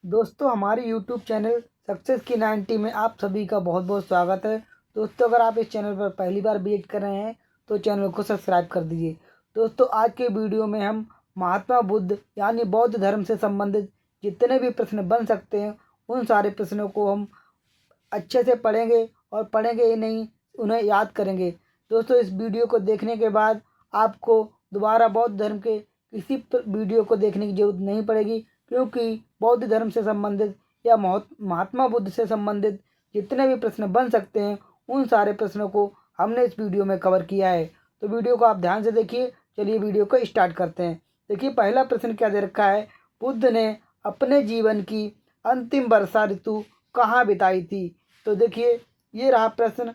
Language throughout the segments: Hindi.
दोस्तों, हमारे यूट्यूब चैनल सक्सेस की 90 में आप सभी का बहुत बहुत स्वागत है। दोस्तों, अगर आप इस चैनल पर पहली बार विजिट कर रहे हैं तो चैनल को सब्सक्राइब कर दीजिए। दोस्तों, आज के वीडियो में हम महात्मा बुद्ध यानी बौद्ध धर्म से संबंधित जितने भी प्रश्न बन सकते हैं उन सारे प्रश्नों को हम अच्छे से पढ़ेंगे और पढ़ेंगे ही नहीं, उन्हें याद करेंगे। दोस्तों, इस वीडियो को देखने के बाद आपको दोबारा बौद्ध धर्म के किसी वीडियो को देखने की जरूरत नहीं पड़ेगी, क्योंकि बौद्ध धर्म से संबंधित या महात्मा बुद्ध से संबंधित जितने भी प्रश्न बन सकते हैं उन सारे प्रश्नों को हमने इस वीडियो में कवर किया है। तो वीडियो को आप ध्यान से देखिए। चलिए वीडियो को स्टार्ट करते हैं। देखिए, पहला प्रश्न क्या दे रखा है। बुद्ध ने अपने जीवन की अंतिम वर्षा ऋतु कहाँ बिताई थी? तो देखिए, ये रहा प्रश्न।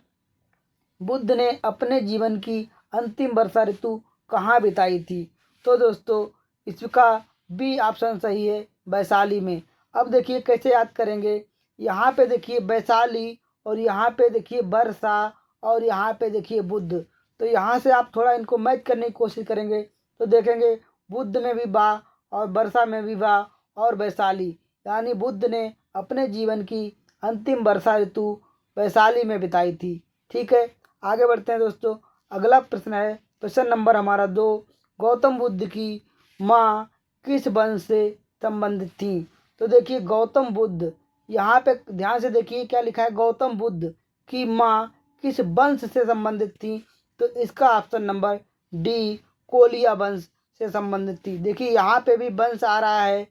बुद्ध ने अपने जीवन की अंतिम वर्षा ऋतु कहाँ बिताई थी? तो दोस्तों, इसका बी ऑप्शन सही है, वैशाली में। अब देखिए कैसे याद करेंगे। यहाँ पे देखिए वैशाली, और यहाँ पे देखिए वर्षा, और यहाँ पे देखिए बुद्ध। तो यहाँ से आप थोड़ा इनको मैच करने की कोशिश करेंगे तो देखेंगे बुद्ध में भी बा, और वर्षा में भी बा, और वैशाली, यानी बुद्ध ने अपने जीवन की अंतिम वर्षा ऋतु वैशाली में बिताई थी। ठीक है, आगे बढ़ते हैं दोस्तों। अगला प्रश्न है प्रश्न नंबर हमारा 2। गौतम बुद्ध की माँ किस वंश से संबंधित थी? तो देखिए, गौतम बुद्ध, यहाँ पे ध्यान से देखिए क्या लिखा है। गौतम बुद्ध की माँ किस वंश से संबंधित थी? तो इसका ऑप्शन नंबर डी, कोलिया वंश से संबंधित थी। देखिए, यहाँ पे भी वंश आ रहा है,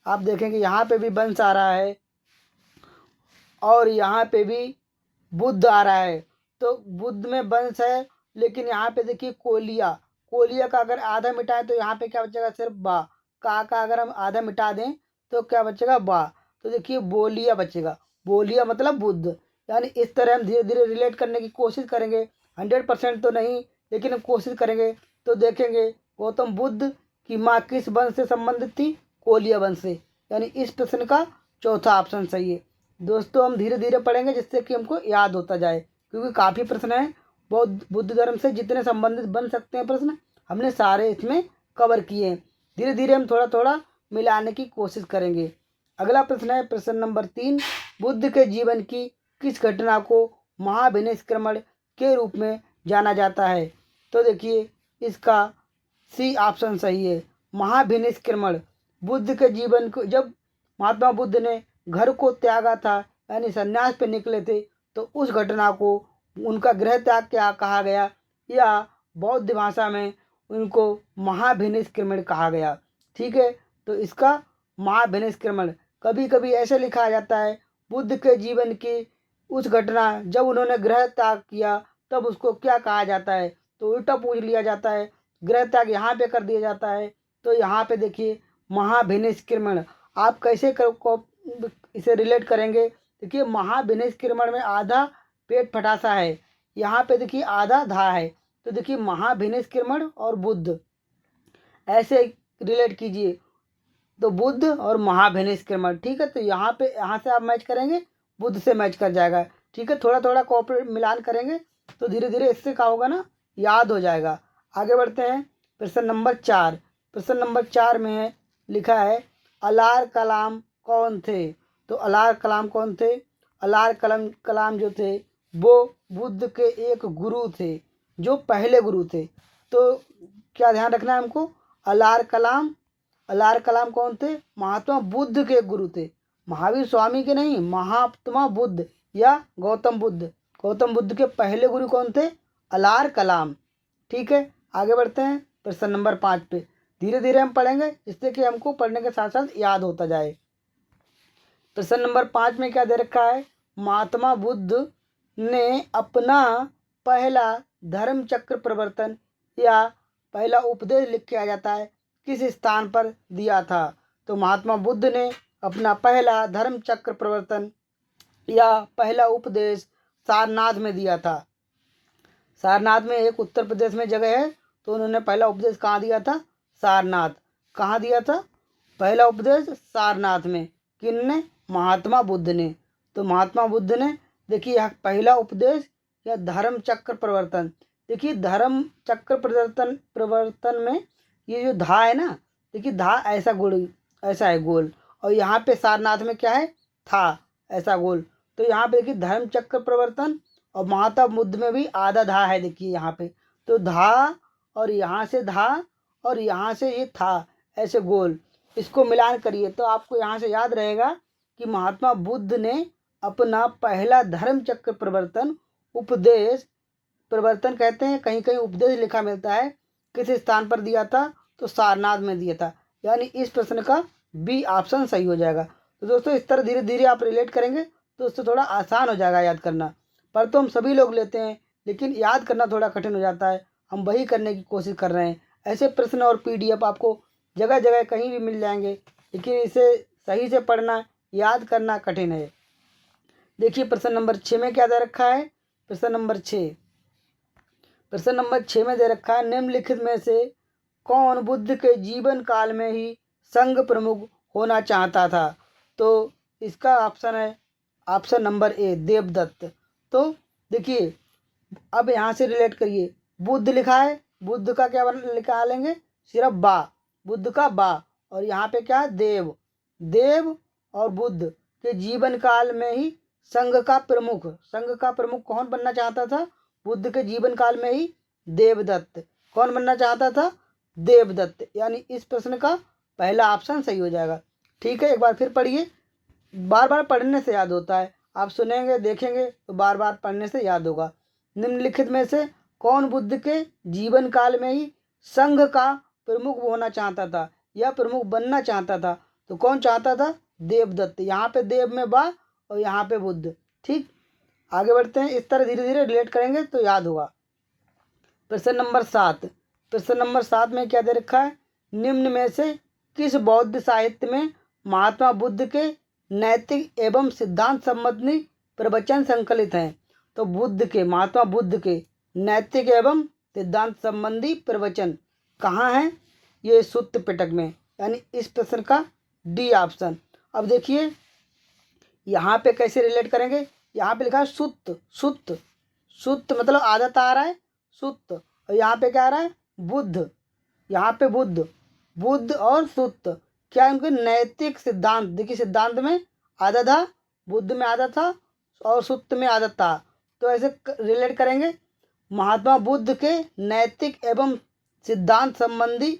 आप देखेंगे यहाँ पे भी वंश आ रहा है, और यहाँ पे भी बुद्ध आ रहा है। तो बुद्ध में वंश है, लेकिन यहाँ पे देखिए कोलिया। कोलिया का अगर आधा मिटाएं तो यहाँ पे क्या बचेगा? सिर्फ बा। का अगर हम आधा मिटा दें तो क्या बचेगा? बा। तो देखिए बोलिया बचेगा। बोलिया मतलब बुद्ध। यानी इस तरह हम धीरे धीरे रिलेट करने की कोशिश करेंगे। 100% तो नहीं, लेकिन हम कोशिश करेंगे तो देखेंगे गौतम बुद्ध की माँ किस वंश से संबंधित थी? कोलिया वंश से। यानी इस प्रश्न का चौथा ऑप्शन सही है। दोस्तों, हम धीरे धीरे पढ़ेंगे जिससे कि हमको याद होता जाए, क्योंकि काफ़ी प्रश्न हैं बुद्ध धर्म से जितने संबंधित बन सकते हैं प्रश्न, हमने सारे इसमें कवर किए हैं। धीरे धीरे हम थोड़ा थोड़ा मिलाने की कोशिश करेंगे। अगला प्रश्न है प्रश्न नंबर 3। बुद्ध के जीवन की किस घटना को महाविनिष्क्रमण के रूप में जाना जाता है? तो देखिए, इसका सी ऑप्शन सही है, महाविनिष्क्रमण। बुद्ध के जीवन को, जब महात्मा बुद्ध ने घर को त्यागा था, यानी संन्यास पे निकले थे, तो उस घटना को उनका गृह त्याग क्या कहा गया, या बौद्ध भाषा में उनको महाविनिष्क्रमण कहा गया। ठीक है, तो इसका महाविनिष्क्रमण। कभी कभी ऐसे लिखा जाता है, बुद्ध के जीवन की उस घटना जब उन्होंने गृह त्याग किया तब उसको क्या कहा जाता है? तो उल्टा पूछ लिया जाता है, गृह त्याग यहाँ पे कर दिया जाता है, तो यहाँ पे देखिए महाविनिष्क्रमण। आप कैसे इसे रिलेट करेंगे? देखिए, महाविनिष्क्रमण में आधा पेट फटासा है, यहाँ पे देखिए आधा धा है। तो देखिए महाविनिष्क्रमण और बुद्ध ऐसे रिलेट कीजिए, तो बुद्ध और महाविनिष्क्रमण। ठीक है, तो यहाँ से आप मैच करेंगे, बुद्ध से मैच कर जाएगा। ठीक है, थोड़ा थोड़ा कोऑपरेट मिलान करेंगे तो धीरे धीरे इससे क्या होगा ना, याद हो जाएगा। आगे बढ़ते हैं प्रश्न नंबर 4। प्रश्न नंबर 4 में है, लिखा है अलार कलाम कौन थे? तो अलार कलाम कौन थे? अलार कलाम जो थे वो बुद्ध के एक गुरु थे, जो पहले गुरु थे। तो क्या ध्यान रखना है हमको? अलार कलाम कौन थे? महात्मा बुद्ध के गुरु थे, महावीर स्वामी के नहीं, महात्मा बुद्ध या गौतम बुद्ध। गौतम बुद्ध के पहले गुरु कौन थे? अलार कलाम। ठीक है, आगे बढ़ते हैं प्रश्न नंबर 5 पे। धीरे धीरे हम पढ़ेंगे जिससे कि हमको पढ़ने के साथ साथ याद होता जाए। प्रश्न नंबर 5 में क्या दे रखा है? महात्मा बुद्ध ने अपना पहला धर्म चक्र प्रवर्तन या पहला उपदेश लिख के आ जाता है किस स्थान पर दिया था? तो महात्मा बुद्ध ने अपना पहला धर्म चक्र प्रवर्तन या पहला उपदेश सारनाथ में दिया था। सारनाथ में एक उत्तर प्रदेश में जगह है, तो उन्होंने पहला उपदेश कहाँ दिया था? सारनाथ। कहाँ दिया था पहला उपदेश? सारनाथ में। किनने? महात्मा बुद्ध ने। तो महात्मा बुद्ध ने देखिए यह पहला उपदेश या धर्म चक्र प्रवर्तन। देखिए धर्म चक्र प्रवर्तन में ये जो धा है ना, देखिए धा ऐसा गोल, ऐसा है गोल, और यहाँ पे सारनाथ में क्या है, था, ऐसा गोल। तो यहाँ पे देखिए धर्म चक्र प्रवर्तन, और महात्मा बुद्ध में भी आधा धा है, देखिए यहाँ पे। तो धा, और यहाँ से धा, और यहाँ से ये था, ऐसे गोल। इसको मिलान करिए तो आपको यहाँ से याद रहेगा कि महात्मा बुद्ध ने अपना पहला धर्म चक्र प्रवर्तन उपदेश, प्रवर्तन कहते हैं, कहीं कहीं उपदेश लिखा मिलता है, किस स्थान पर दिया था, तो सारनाथ में दिया था। यानी इस प्रश्न का बी ऑप्शन सही हो जाएगा। तो दोस्तों इस तरह धीरे धीरे आप रिलेट करेंगे तो उससे थोड़ा आसान हो जाएगा याद करना। पर तो हम सभी लोग लेते हैं, लेकिन याद करना थोड़ा कठिन हो जाता है। हम वही करने की कोशिश कर रहे हैं। ऐसे प्रश्न और PDF आपको जगह जगह कहीं भी मिल जाएंगे, लेकिन इसे सही से पढ़ना, याद करना कठिन है। देखिए प्रश्न नंबर 6 में क्या दे रखा है। प्रश्न नंबर 6 में दे रखा है, निम्नलिखित में से कौन बुद्ध के जीवन काल में ही संघ प्रमुख होना चाहता था। तो इसका ऑप्शन है ऑप्शन नंबर ए, देवदत्त। तो देखिए अब यहाँ से रिलेट करिए, बुद्ध लिखा है, बुद्ध का क्या लिखा लेंगे, सिर्फ बा, बुद्ध का बा, और यहाँ पे क्या है, देव। देव और बुद्ध के जीवन काल में ही संघ का प्रमुख कौन बनना चाहता था, बुद्ध के जीवन काल में ही देवदत्त। कौन बनना चाहता था, देवदत्त। यानी इस प्रश्न का पहला ऑप्शन सही हो जाएगा। ठीक है, एक बार फिर पढ़िए, बार बार पढ़ने से याद होता है। आप सुनेंगे देखेंगे तो बार बार पढ़ने से याद होगा। निम्नलिखित में से कौन बुद्ध के जीवन काल में ही संघ का प्रमुख होना चाहता था या प्रमुख बनना चाहता था। तो कौन चाहता था, देवदत्त। यहाँ पे देव में बा और यहाँ पे बुद्ध। ठीक, आगे बढ़ते हैं, इस तरह धीरे धीरे रिलेट करेंगे तो याद होगा। प्रश्न नंबर 7 में क्या दे रखा है, निम्न में से किस बौद्ध साहित्य में महात्मा बुद्ध के नैतिक एवं सिद्धांत संबंधी प्रवचन संकलित हैं। तो महात्मा बुद्ध के नैतिक एवं सिद्धांत संबंधी प्रवचन कहाँ हैं, ये सुत्त पिटक में। यानी इस प्रश्न का डी ऑप्शन। अब देखिए यहाँ पे कैसे रिलेट करेंगे, यहाँ पे लिखा है सुत्त मतलब आदत आ रहा है सुत्त, और यहाँ पे क्या आ रहा है, बुद्ध। यहाँ पे बुद्ध और सुत्त क्या उनके नैतिक सिद्धांत। देखिए सिद्धांत में आधा था, बुद्ध में आधा था और सुत्त में आदत था। तो ऐसे रिलेट करेंगे, महात्मा बुद्ध के नैतिक एवं सिद्धांत संबंधी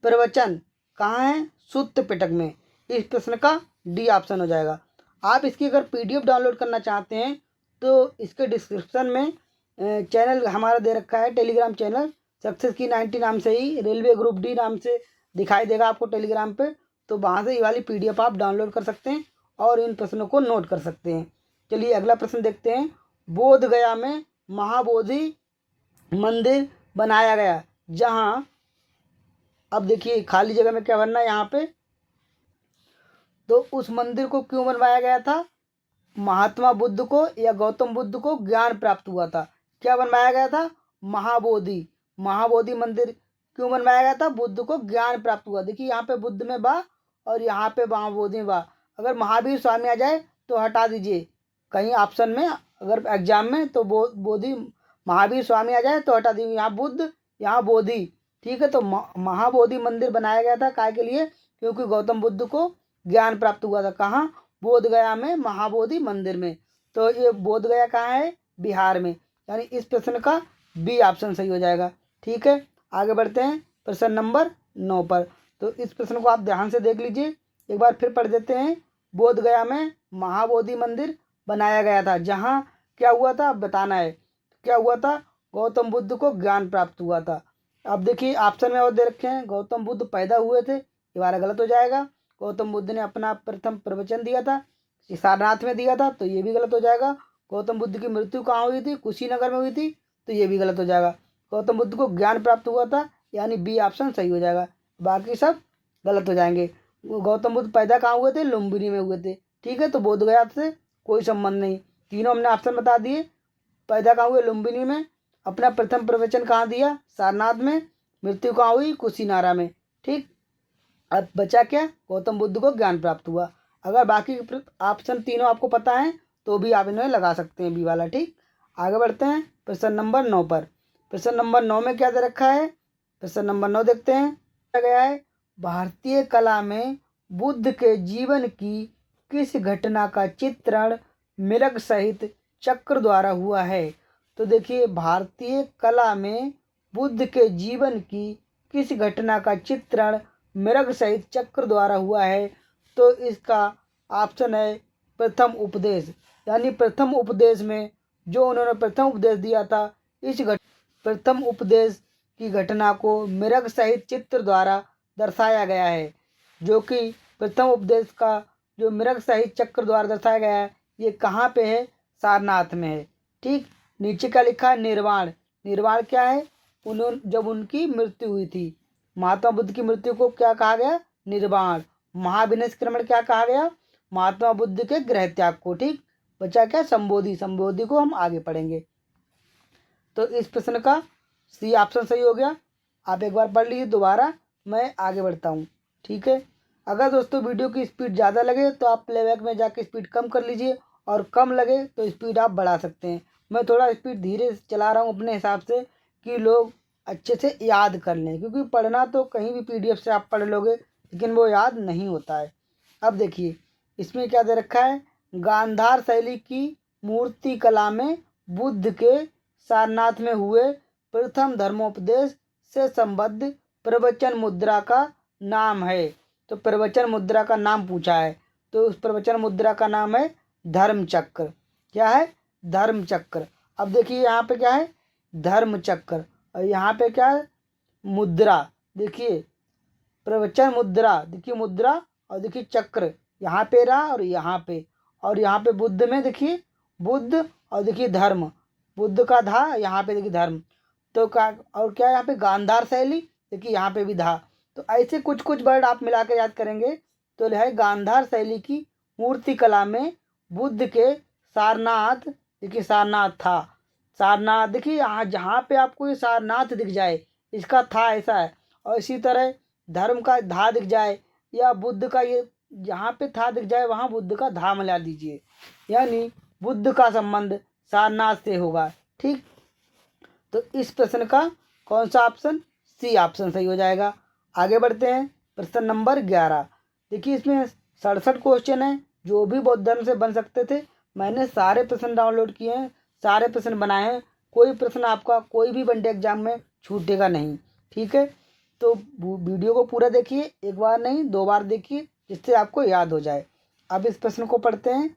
प्रवचन कहाँ हैं, सुत्त पिटक में। इस प्रश्न का डी ऑप्शन हो जाएगा। आप इसकी अगर PDF डाउनलोड करना चाहते हैं तो इसके डिस्क्रिप्शन में चैनल हमारा दे रखा है, टेलीग्राम चैनल सक्सेस की 90 नाम से ही, रेलवे ग्रुप डी नाम से दिखाई देगा आपको टेलीग्राम पे। तो वहाँ से ये वाली PDF आप डाउनलोड कर सकते हैं और इन प्रश्नों को नोट कर सकते हैं। चलिए अगला प्रश्न देखते हैं। बोध गया में महाबोधि मंदिर बनाया गया, जहाँ, अब देखिए खाली जगह में क्या बनना है यहाँ पे, तो उस मंदिर को क्यों बनवाया गया था, महात्मा बुद्ध को या गौतम बुद्ध को ज्ञान प्राप्त हुआ था। क्या बनवाया गया था, महाबोधि मंदिर क्यों बनवाया गया था, बुद्ध को ज्ञान प्राप्त हुआ। देखिए यहाँ पे बुद्ध में बा और यहाँ पे महाबोधि में बा। अगर महावीर स्वामी आ जाए तो हटा दीजिए, कहीं ऑप्शन में अगर एग्जाम में तो बोधि महावीर स्वामी आ जाए तो हटा दीजिए, यहाँ बुद्ध यहाँ बोधि। ठीक है, तो महाबोधि मंदिर बनाया गया था काय के लिए, क्योंकि गौतम बुद्ध को ज्ञान प्राप्त हुआ था। कहाँ, बोध गया में महाबोधि मंदिर में। तो ये बोध गया कहाँ है, बिहार में। यानी इस प्रश्न का बी ऑप्शन सही हो जाएगा। ठीक है, आगे बढ़ते हैं प्रश्न नंबर 9 पर। तो इस प्रश्न को आप ध्यान से देख लीजिए, एक बार फिर पढ़ देते हैं। बोध गया में महाबोधि मंदिर बनाया गया था, जहाँ क्या हुआ था बताना है, क्या हुआ था, गौतम बुद्ध को ज्ञान प्राप्त हुआ था। अब देखिए ऑप्शन में और दे रखे हैं, गौतम बुद्ध पैदा हुए थे, ये वाला गलत हो जाएगा। गौतम बुद्ध ने अपना प्रथम प्रवचन दिया था, सारनाथ में दिया था, तो ये भी गलत हो जाएगा। गौतम बुद्ध की मृत्यु कहाँ हुई थी, कुशीनगर में हुई थी, तो ये भी गलत हो जाएगा। गौतम बुद्ध को ज्ञान प्राप्त हुआ था, यानी बी ऑप्शन सही हो जाएगा, बाकी सब गलत हो जाएंगे। गौतम बुद्ध पैदा कहाँ हुए थे, लुम्बिनी में हुए थे। ठीक है, तो बोध गया से कोई संबंध नहीं। तीनों हमने ऑप्शन बता दिए। पैदा कहाँ हुए, लुम्बिनी में। अपना प्रथम प्रवचन कहाँ दिया, सारनाथ में। मृत्यु कहाँ हुई, कुशीनारा में। ठीक, अब बचा क्या, गौतम बुद्ध को ज्ञान प्राप्त हुआ। अगर बाकी ऑप्शन तीनों आपको पता है तो भी आप इन्हें लगा सकते हैं, बी वाला। ठीक, आगे बढ़ते हैं प्रश्न नंबर 9 पर। प्रश्न नंबर 9 में क्या दे रखा है, प्रश्न नंबर 9 देखते हैं। क्या गया है, भारतीय कला में बुद्ध के जीवन की किस घटना का चित्रण मृग सहित चक्र द्वारा हुआ है? तो देखिए, भारतीय कला में बुद्ध के जीवन की किस घटना का चित्रण मृग सहित चक्र द्वारा हुआ है? तो इसका ऑप्शन है प्रथम उपदेश। यानी प्रथम उपदेश में जो उन्होंने प्रथम उपदेश दिया था, इस प्रथम उपदेश की घटना को मृग सहित चित्र द्वारा दर्शाया गया है। जो कि प्रथम उपदेश का जो मृग सहित चक्र द्वारा दर्शाया गया है, ये कहाँ पे है? सारनाथ में है। ठीक, नीचे क्या लिखा है? निर्वाण। निर्वाण क्या है? उन्होंने जब उनकी मृत्यु हुई थी, महात्मा बुद्ध की मृत्यु को क्या कहा गया? निर्वाण। महाविनिष्क्रमण क्या कहा गया? महात्मा बुद्ध के गृह त्याग को। ठीक, बचा क्या? संबोधि। संबोधि को हम आगे पढ़ेंगे। तो इस प्रश्न का सी ऑप्शन सही हो गया। आप एक बार पढ़ लीजिए दोबारा, मैं आगे बढ़ता हूँ। ठीक है, अगर दोस्तों वीडियो की स्पीड ज़्यादा लगे तो आप प्लेबैक में जाके स्पीड कम कर लीजिए, और कम लगे तो स्पीड आप बढ़ा सकते हैं। मैं थोड़ा स्पीड धीरे से चला रहा हूँ अपने हिसाब से कि लोग अच्छे से याद कर लें, क्योंकि पढ़ना तो कहीं भी PDF से आप पढ़ लोगे, लेकिन वो याद नहीं होता है। अब देखिए, इसमें क्या दे रखा है? गांधार शैली की मूर्ति कला में बुद्ध के सारनाथ में हुए प्रथम धर्मोपदेश से संबद्ध प्रवचन मुद्रा का नाम है। तो प्रवचन मुद्रा का नाम पूछा है, तो उस प्रवचन मुद्रा का नाम है धर्म चक्र। क्या है? धर्म चक्र। अब देखिए यहाँ पे क्या है? धर्म चक्र, और यहाँ पे क्या है? मुद्रा। देखिए, प्रवचन मुद्रा, देखिए मुद्रा, और देखिए चक्र, यहाँ पे रहा और यहाँ पे बुद्ध में देखिए बुद्ध, और देखिए धर्म, बुद्ध का धा, यहाँ पे देखिए धर्म। तो क्या, और क्या यहाँ पे? गांधार शैली, देखिए यहाँ पे भी धा। तो ऐसे कुछ कुछ वर्ड आप मिला के याद करेंगे तो है गांधार शैली की मूर्ति कला में बुद्ध के सारनाथ। देखिए सारनाथ था, सारनाथ देखिए यहाँ जहाँ पे आपको ये सारनाथ दिख जाए, इसका था ऐसा है। और इसी तरह धर्म का धा दिख जाए, या बुद्ध का ये जहाँ पे था दिख जाए, वहाँ बुद्ध का धा मिला दीजिए, यानी बुद्ध का संबंध सारनाथ से होगा। ठीक, तो इस प्रश्न का कौन सा ऑप्शन? सी ऑप्शन सही हो जाएगा। आगे बढ़ते हैं, प्रश्न नंबर 11। देखिए, इसमें 67 क्वेश्चन है जो भी बौद्ध धर्म से बन सकते थे। मैंने सारे प्रश्न डाउनलोड किए हैं, सारे प्रश्न बनाए हैं। कोई प्रश्न आपका कोई भी वनडे एग्जाम में छूटेगा नहीं। ठीक है, तो वीडियो को पूरा देखिए, एक बार नहीं 2 बार देखिए, जिससे आपको याद हो जाए। अब इस प्रश्न को पढ़ते हैं।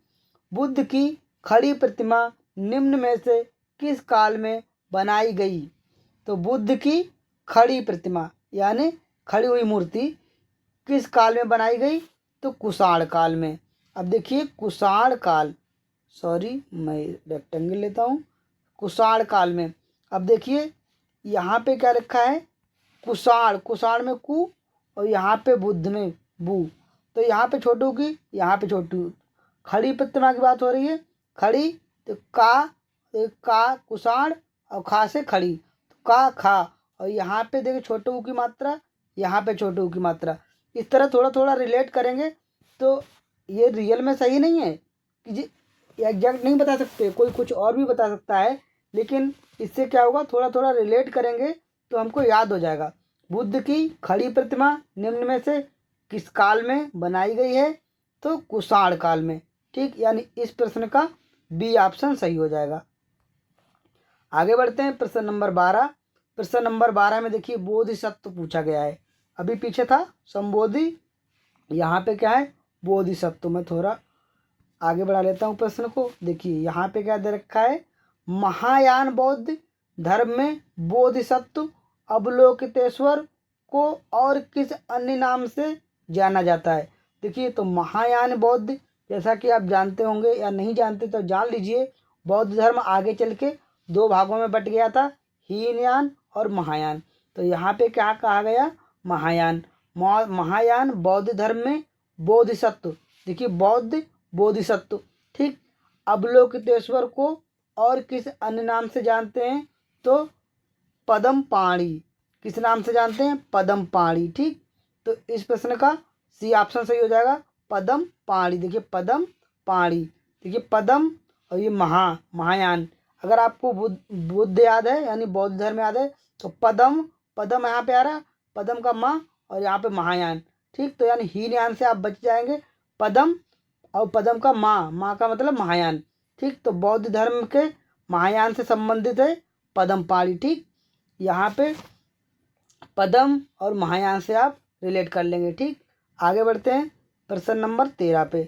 बुद्ध की खड़ी प्रतिमा निम्न में से किस काल में बनाई गई? तो बुद्ध की खड़ी प्रतिमा यानी खड़ी हुई मूर्ति किस काल में बनाई गई? तो कुषाण काल में। अब देखिए कुषाण काल, सॉरी मैं रेक्टेंगल लेता हूँ, कुषाण काल में। अब देखिए यहाँ पे क्या रखा है? कुषाण, कुषाण में कु, और यहाँ पे बुद्ध में बू। तो यहाँ पे छोटू की, यहाँ पे छोटू। खड़ी प्रतिमा की बात हो रही है, खड़ी तो का कुषाण, और खा से खड़ी, तो का खा, और यहाँ पे देखिए छोटू की मात्रा, यहाँ पे छोटू की मात्रा। इस तरह थोड़ा थोड़ा रिलेट करेंगे तो ये रियल में सही नहीं है कि जी एग्जैक्ट नहीं बता सकते, कोई कुछ और भी बता सकता है, लेकिन इससे क्या होगा, थोड़ा थोड़ा रिलेट करेंगे तो हमको याद हो जाएगा। बुद्ध की खड़ी प्रतिमा निम्न में से किस काल में बनाई गई है? तो कुषाण काल में। ठीक, यानी इस प्रश्न का बी ऑप्शन सही हो जाएगा। आगे बढ़ते हैं, प्रश्न नंबर 12। प्रश्न नंबर 12 में देखिए बोधिसत्व पूछा गया है। अभी पीछे था संबोधि, यहाँ पे क्या है? बोधिसत्व। मैं थोड़ा आगे बढ़ा लेता हूँ प्रश्न को। देखिए यहाँ पे क्या दे रखा है? महायान बौद्ध धर्म में बोधिसत्व अवलोकितेश्वर को और किस अन्य नाम से जाना जाता है? देखिए, तो महायान बौद्ध, जैसा कि आप जानते होंगे या नहीं जानते तो जान लीजिए, बौद्ध धर्म आगे चल के 2 भागों में बट गया था, हीनयान और महायान। तो यहाँ पे क्या कहा गया? महायान। महायान बौद्ध धर्म में बोधिसत्व, देखिए बौद्ध बोधिसत्व। ठीक, अवलोकितेश्वर को और किस अन्य नाम से जानते हैं? तो पद्म पाणी। किस नाम से जानते हैं? पद्म पाणी। ठीक, तो इस प्रश्न का सी ऑप्शन सही हो जाएगा, पद्म पाणी। देखिए पद्म पाणी, देखिए पद्म और ये महायान। अगर आपको बुद्ध याद है यानी बौद्ध धर्म याद है तो पद्म, पद्म यहाँ पे आ रहा, पद्म का माँ, और यहाँ पे महायान। ठीक, तो यानी हीनयान से आप बच जाएंगे। पदम, और पदम का माँ का मतलब महायान। ठीक, तो बौद्ध धर्म के महायान से संबंधित है पदम पाड़ी। ठीक, यहाँ पे पदम और महायान से आप रिलेट कर लेंगे। ठीक, आगे बढ़ते हैं प्रश्न नंबर 13 पे।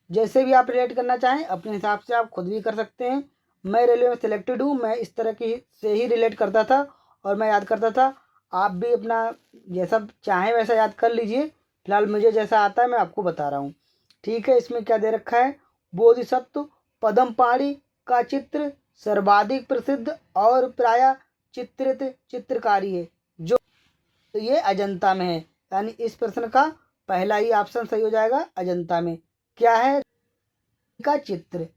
जैसे भी आप रिलेट करना चाहें अपने हिसाब से आप खुद भी कर सकते हैं। मैं रेलवे में सिलेक्टेड हूँ, मैं इस तरह की से ही रिलेट करता था और मैं याद करता था। आप भी अपना जैसा चाहें वैसा याद कर लीजिए। फिलहाल मुझे जैसा आता है मैं आपको बता रहा हूँ। ठीक है, इसमें क्या दे रखा है, बोधिसत्व पदम पाड़ी का चित्र सर्वाधिक प्रसिद्ध और प्राय चित्रित चित्रकारी है जो, तो ये अजंता में है। यानी इस प्रश्न का पहला ही ऑप्शन सही हो जाएगा। अजंता में क्या है का चित्र,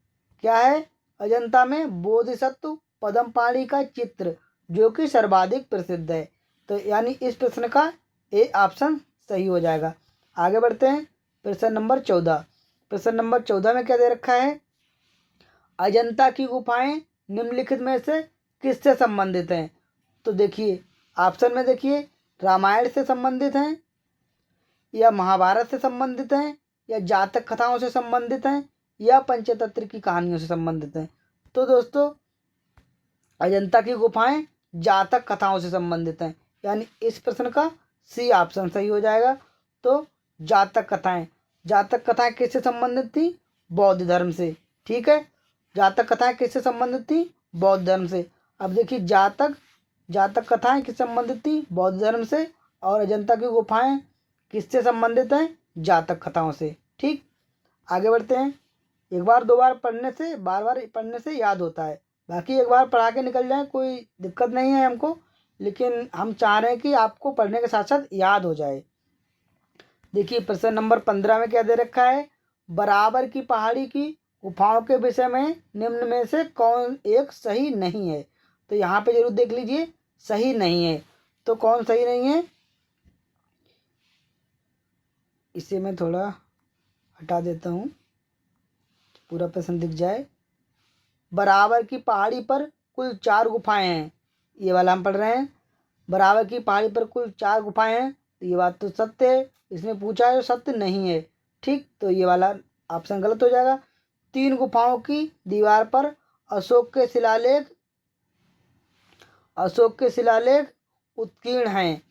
क्या है अजंता में बोधिसत्व पदम पाणी का चित्र जो कि सर्वाधिक प्रसिद्ध है। तो यानी इस प्रश्न का ए ऑप्शन सही हो जाएगा। आगे बढ़ते हैं प्रश्न नंबर 14। प्रश्न नंबर 14 में क्या दे रखा है, अजंता की गुफाएं निम्नलिखित में से किससे संबंधित हैं। तो देखिए ऑप्शन में देखिए, रामायण से संबंधित हैं, या महाभारत से संबंधित हैं, या जातक कथाओं से संबंधित हैं, या पंचतंत्र की कहानियों से संबंधित हैं। तो दोस्तों अजंता की गुफाएं जातक कथाओं से संबंधित हैं, यानी इस प्रश्न का सी ऑप्शन सही हो जाएगा। तो जातक कथाएं किससे संबंधित थी, बौद्ध धर्म से। ठीक है, जातक कथाएं किससे संबंधित थी, बौद्ध धर्म से। अब देखिए जातक कथाएं किससे संबंधित थी, बौद्ध धर्म से, और अजंता की गुफाएं किससे संबंधित हैं, जातक कथाओं से। ठीक, आगे बढ़ते हैं। एक बार दो बार पढ़ने से, बार बार पढ़ने से याद होता है। बाकी एक बार पढ़ा के निकल जाए कोई दिक्कत नहीं है हमको, लेकिन हम चाह रहे हैं कि आपको पढ़ने के साथ साथ याद हो जाए। देखिए प्रश्न नंबर 15 में क्या दे रखा है, बराबर की पहाड़ी की गुफाओं के विषय में निम्न में से कौन एक सही नहीं है। तो यहाँ पे जरूर देख लीजिए सही नहीं है, तो कौन सही नहीं है, इसे मैं थोड़ा हटा देता हूँ, पूरा प्रश्न दिख जाए। बराबर की पहाड़ी पर कुल 4 गुफाएं हैं, ये वाला हम पढ़ रहे हैं। बराबर की पहाड़ी पर कुल 4 गुफाएं हैं, तो ये बात तो सत्य है, इसमें पूछा है जो सत्य नहीं है। ठीक, तो ये वाला ऑप्शन गलत हो जाएगा। 3 गुफाओं की दीवार पर अशोक के शिलालेख उत्कीर्ण हैं।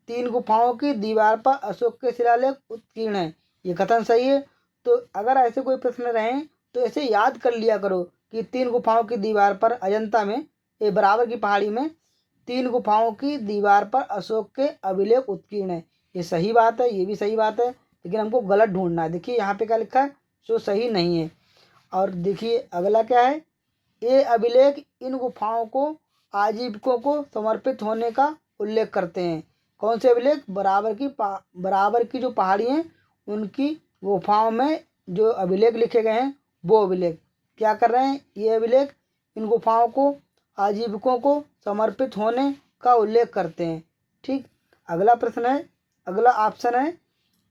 3 गुफाओं की दीवार पर अशोक के शिलालेख उत्कीर्ण हैं, ये कथन सही है। तो अगर ऐसे कोई प्रश्न रहें तो ऐसे याद कर लिया करो कि 3 गुफाओं की दीवार पर अजंता में, ये बराबर की पहाड़ी में 3 गुफाओं की दीवार पर अशोक के अभिलेख उत्कीर्ण है। ये सही बात है, ये भी सही बात है, लेकिन हमको गलत ढूंढना है। देखिए यहाँ पे क्या लिखा है, जो सही नहीं है। और देखिए अगला क्या है, ये अभिलेख इन गुफाओं को आजीविकों को समर्पित होने का उल्लेख करते हैं। कौन से अभिलेख, बराबर की जो पहाड़ी हैं उनकी गुफाओं में जो अभिलेख लिखे गए हैं वो अभिलेख क्या कर रहे हैं, ये अभिलेख इन गुफाओं को आजीविकों को समर्पित होने का उल्लेख करते हैं। ठीक, अगला प्रश्न है, अगला ऑप्शन है,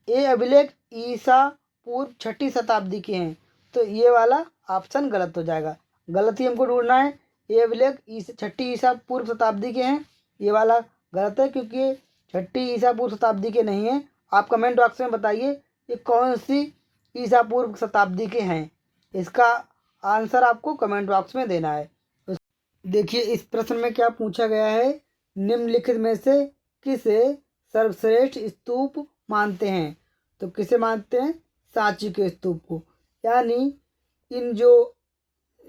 ये अभिलेख ईसा पूर्व 6ठी शताब्दी के हैं। तो ये वाला ऑप्शन गलत हो जाएगा, गलत ही हमको ढूंढना है। ये अभिलेख 6ठी ईसा पूर्व शताब्दी के हैं, ये वाला गलत है क्योंकि 6ठी ईसा पूर्व शताब्दी के नहीं हैं। आप कमेंट बॉक्स में बताइए कि कौन सी ईसा पूर्व शताब्दी के हैं, इसका आंसर आपको कमेंट बॉक्स में देना है। देखिए इस प्रश्न में क्या पूछा गया है, निम्नलिखित में से किसे सर्वश्रेष्ठ स्तूप मानते हैं। तो किसे मानते हैं, सांची के स्तूप को। यानी इन जो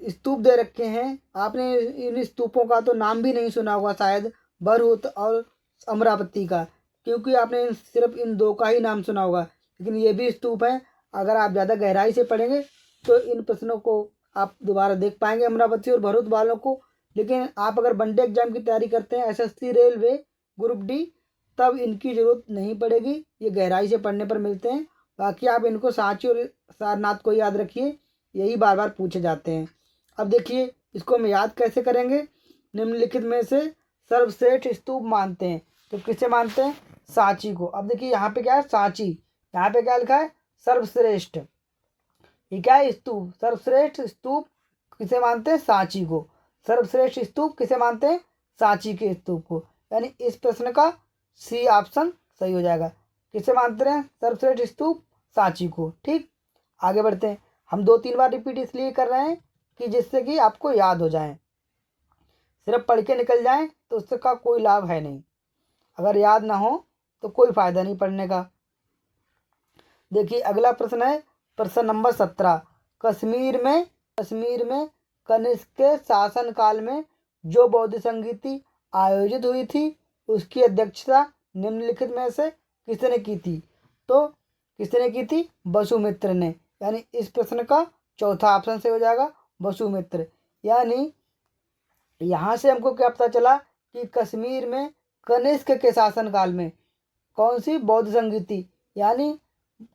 स्तूप दे रखे हैं, आपने इन स्तूपों का तो नाम भी नहीं सुना होगा शायद, बरहुत और अमरावती का, क्योंकि आपने सिर्फ इन 2 का ही नाम सुना होगा, लेकिन ये भी स्तूप है। अगर आप ज़्यादा गहराई से पढ़ेंगे तो इन प्रश्नों को आप दोबारा देख पाएंगे, अमरावती और भरूच वालों को। लेकिन आप अगर वनडे एग्जाम की तैयारी करते हैं, एसएससी रेलवे ग्रुप डी, तब इनकी ज़रूरत नहीं पड़ेगी, ये गहराई से पढ़ने पर मिलते हैं। बाकी आप इनको सांची और सारनाथ को याद रखिए, यही बार बार पूछे जाते हैं। अब देखिए इसको हम याद कैसे करेंगे, निम्नलिखित में से सर्वश्रेष्ठ स्तूप मानते हैं, तो किसे मानते हैं, सांची को। अब देखिए यहाँ पे क्या है, सांची, यहाँ पे क्या लिखा है, सर्वश्रेष्ठ, ये क्या है, स्तूप। सर्वश्रेष्ठ स्तूप किसे मानते हैं, सांची को। सर्वश्रेष्ठ स्तूप किसे मानते हैं, सांची के स्तूप को। यानी इस प्रश्न का सी ऑप्शन सही हो जाएगा। किसे मानते हैं? सर्वश्रेष्ठ स्तूप सांची को। ठीक, आगे बढ़ते हैं। हम 2-3 बार रिपीट इसलिए कर रहे हैं कि जिससे कि आपको याद हो जाए। सिर्फ पढ़ के निकल जाएं तो उसका कोई लाभ है नहीं। अगर याद ना हो तो कोई फायदा नहीं पढ़ने का। देखिए अगला प्रश्न है प्रश्न नंबर 17। कश्मीर में कनिष्क के शासन काल में जो बौद्ध संगीति आयोजित हुई थी उसकी अध्यक्षता निम्नलिखित में से किसने की थी? तो किसने की थी? वसुमित्र ने। यानी इस प्रश्न का चौथा ऑप्शन से हो जाएगा वसुमित्र। यानी यहाँ से हमको क्या पता चला कि कश्मीर में कनिष्क के शासनकाल में कौन सी बौद्ध संगीति, यानी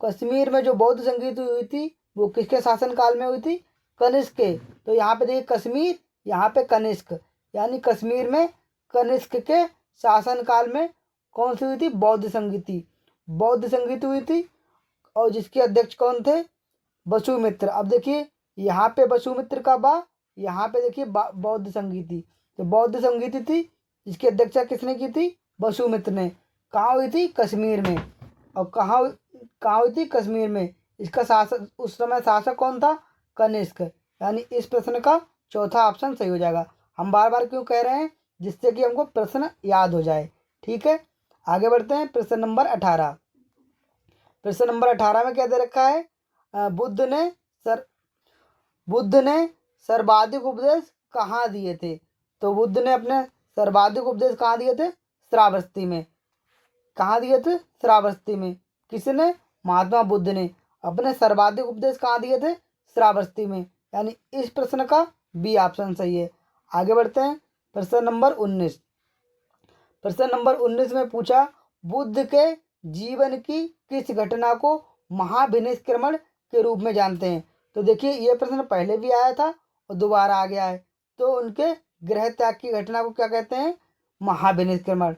कश्मीर में जो बौद्ध संगीति हुई थी वो किसके शासनकाल में हुई थी? कनिष्क के। तो यहाँ पे देखिए कश्मीर, यहाँ पे कनिष्क, यानी कश्मीर में कनिष्क के शासनकाल में कौन सी हुई थी? बौद्ध संगीति। बौद्ध संगीति हुई थी और जिसके अध्यक्ष कौन थे? वसुमित्र। अब देखिए यहाँ पे वसुमित्र का बा, यहाँ पे देखिए बौद्ध संगीति। तो बौद्ध संगीति थी जिसकी अध्यक्षता किसने की थी? वसुमित्र ने। कहाँ हुई थी? कश्मीर में। और कहाँ हुई थी? कश्मीर में। इसका शासक, उस समय शासक कौन था? कनिष्क। यानी इस प्रश्न का चौथा ऑप्शन सही हो जाएगा। हम बार बार क्यों कह रहे हैं? जिससे कि हमको प्रश्न याद हो जाए। ठीक है, आगे बढ़ते हैं। प्रश्न नंबर 18। प्रश्न नंबर 18 में क्या दे रखा है? बुद्ध ने सर्वाधिक उपदेश कहाँ दिए थे? तो बुद्ध ने अपने सर्वाधिक उपदेश कहाँ दिए थे? श्रावस्ती में। कहाँ दिए थे? श्रावस्ती में। किसने? महात्मा बुद्ध ने अपने सर्वाधिक उपदेश कहाँ दिए थे? श्रावस्ती में। यानी इस प्रश्न का बी ऑप्शन सही है। आगे बढ़ते हैं। प्रश्न नंबर 19। प्रश्न नंबर 19 में पूछा बुद्ध के जीवन की किस घटना को महाविनिष्क्रमण के रूप में जानते हैं? तो देखिए ये प्रश्न पहले भी आया था और दोबारा आ गया है। तो उनके गृह त्याग की घटना को क्या कहते हैं? महाविनिष्क्रमण।